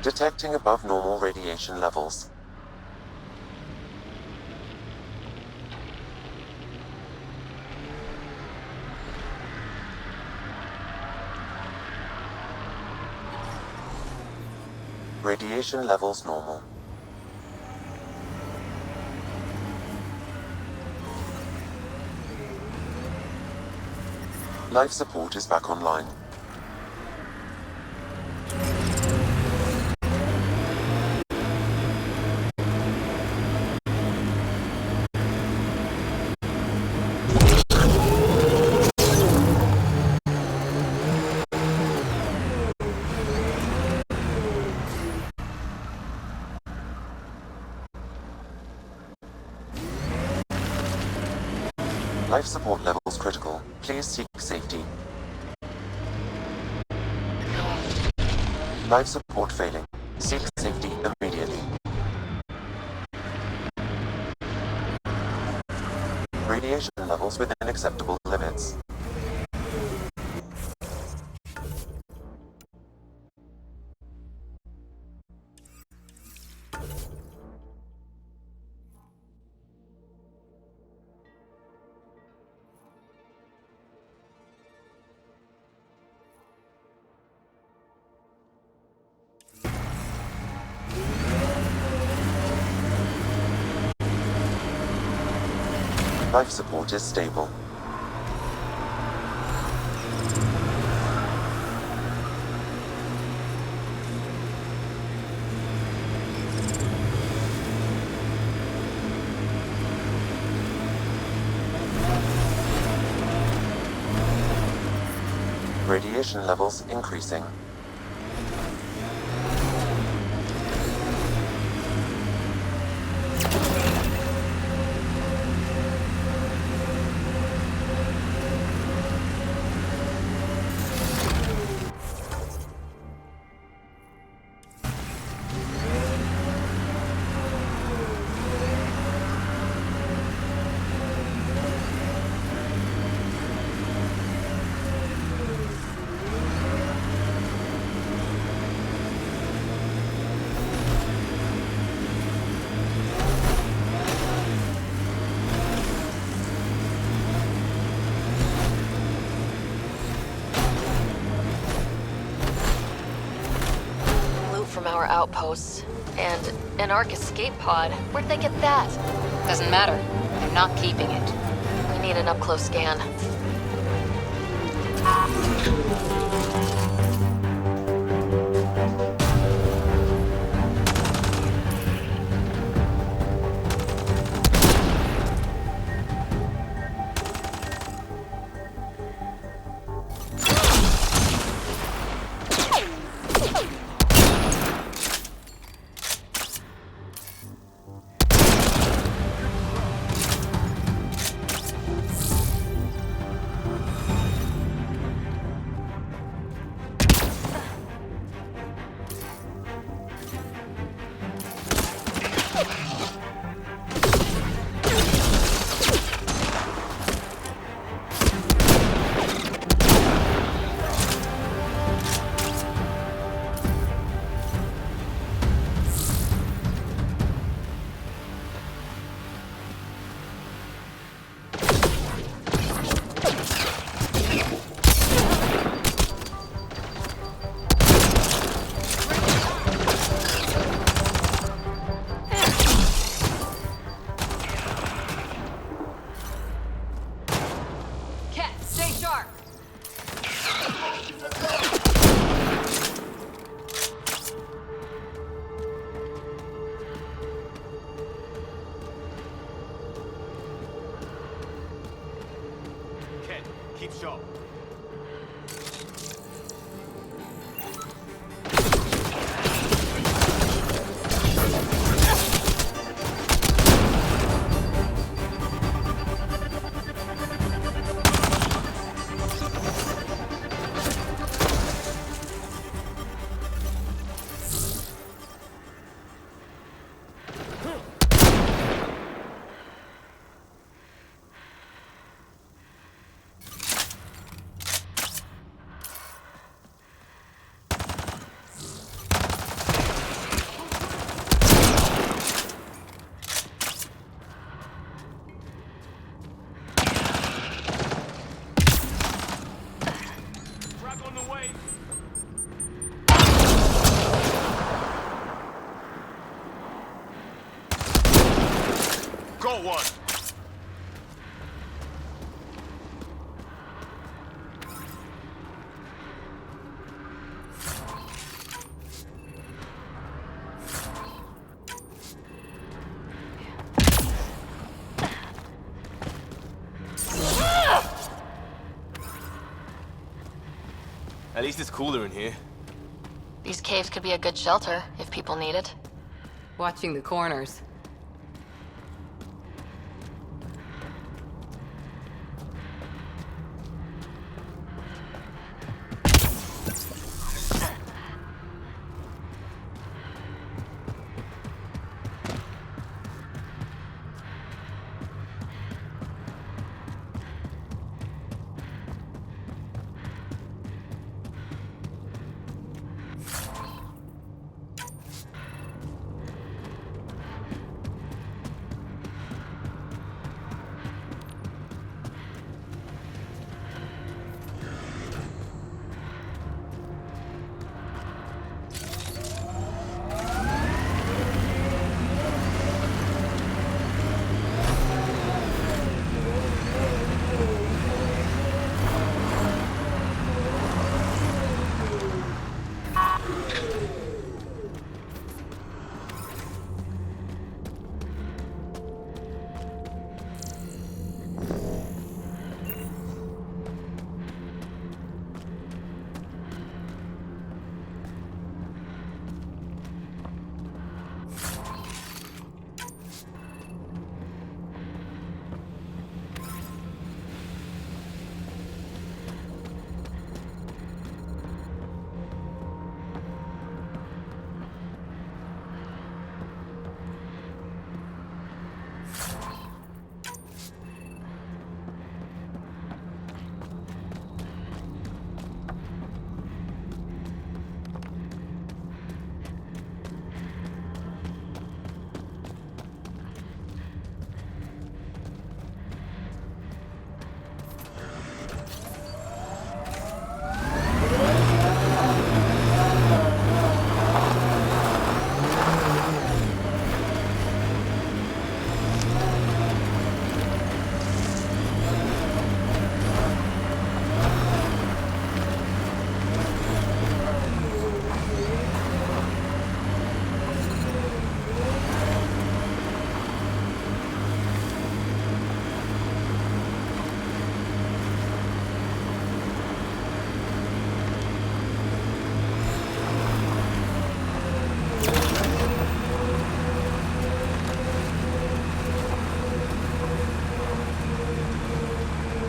S19: Detecting above normal radiation levels. Radiation levels normal. Life support is back online. Life support levels critical. Please seek safety. Life support failing. Seek safety immediately. Radiation levels within acceptable limits. Life support is stable. Radiation levels increasing.
S7: From our outposts. And an Ark escape pod. Where'd they get that?
S3: Doesn't matter. They're not keeping it.
S7: We need an up-close scan.
S8: Keep sharp.
S5: Control 1.
S6: At least it's cooler in here.
S7: These caves could be a good shelter if people need it.
S11: Watching the corners.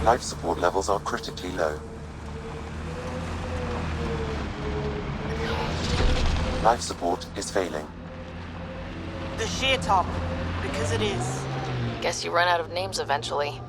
S19: Life support levels are critically low. Life support is failing.
S21: The sheer top, because it is.
S7: Guess you run out of names eventually.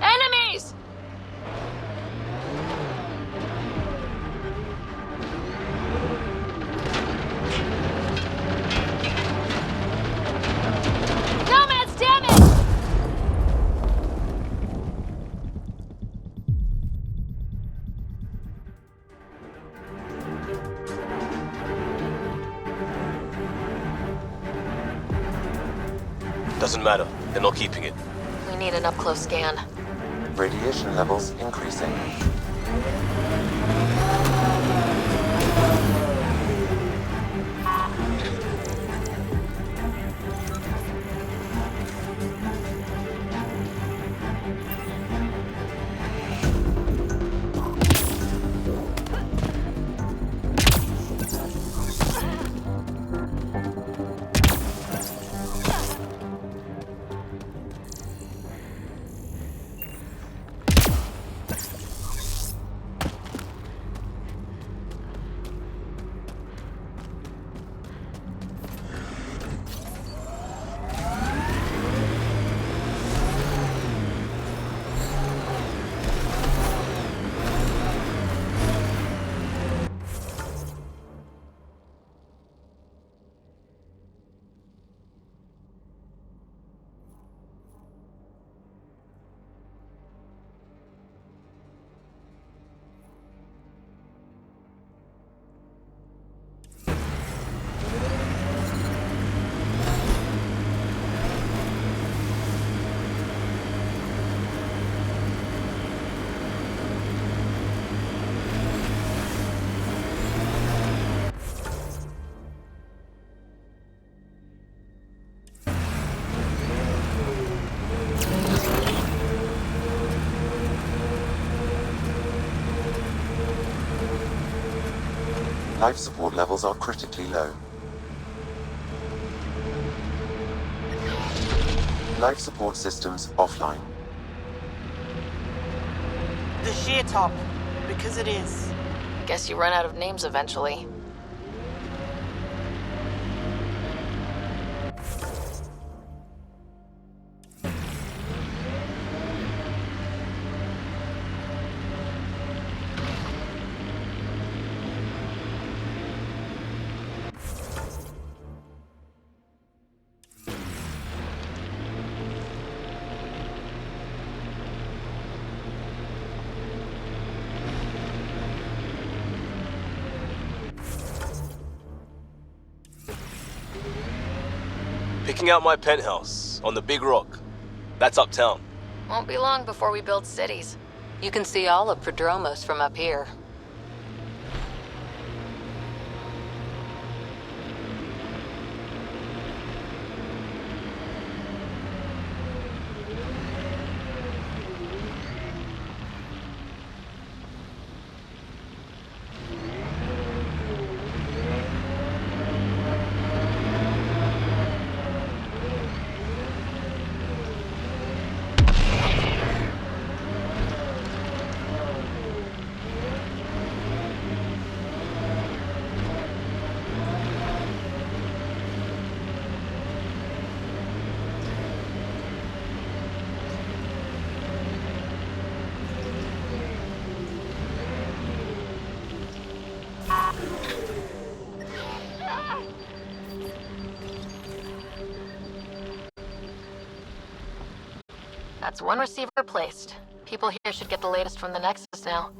S7: Enemies! Nomads, damn it!
S6: Doesn't matter. They're not keeping it.
S7: We need an up-close scan.
S19: Radiation levels increasing. Life support levels are critically low. Life support systems offline.
S21: The sheer top, because it is.
S7: Guess you run out of names eventually.
S20: Picking out my penthouse on the big rock. That's uptown.
S7: Won't be long before we build cities.
S11: You can see all of Prodromos from up here.
S7: That's one receiver replaced. People here should get the latest from the Nexus now.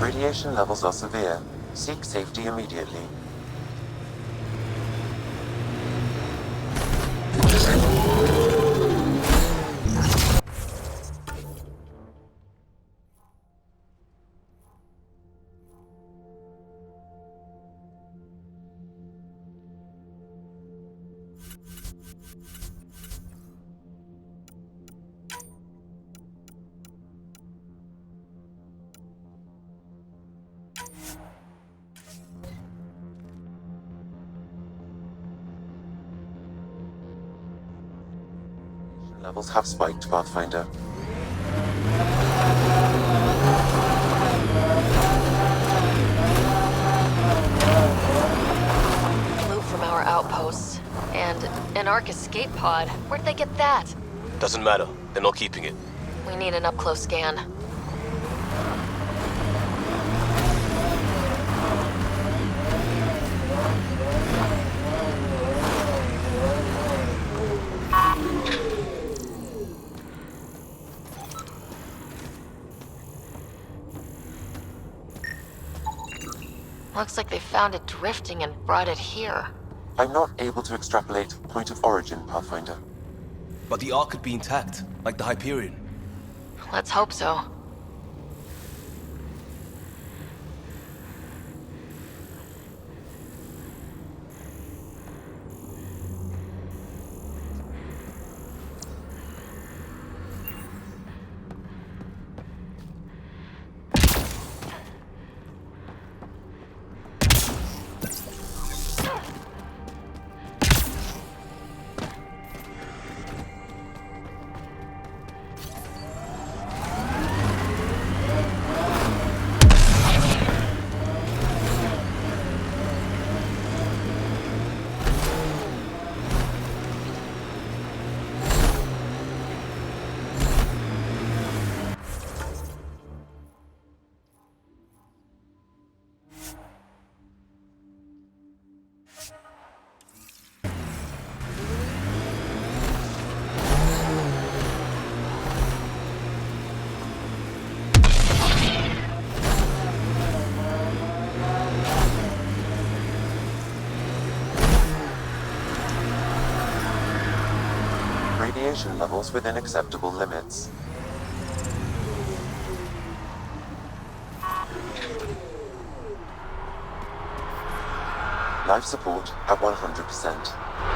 S19: Radiation levels are severe. Seek safety immediately. Levels have spiked, Pathfinder.
S7: Loot from our outposts. And an Ark escape pod. Where'd they get that?
S20: Doesn't matter. They're not keeping it.
S7: We need an up-close scan. Looks like they found it drifting and brought it here.
S19: I'm not able to extrapolate point of origin, Pathfinder.
S6: But the Ark could be intact, like the Hyperion.
S7: Let's hope so.
S19: Radiation levels within acceptable limits. Life support at 100%.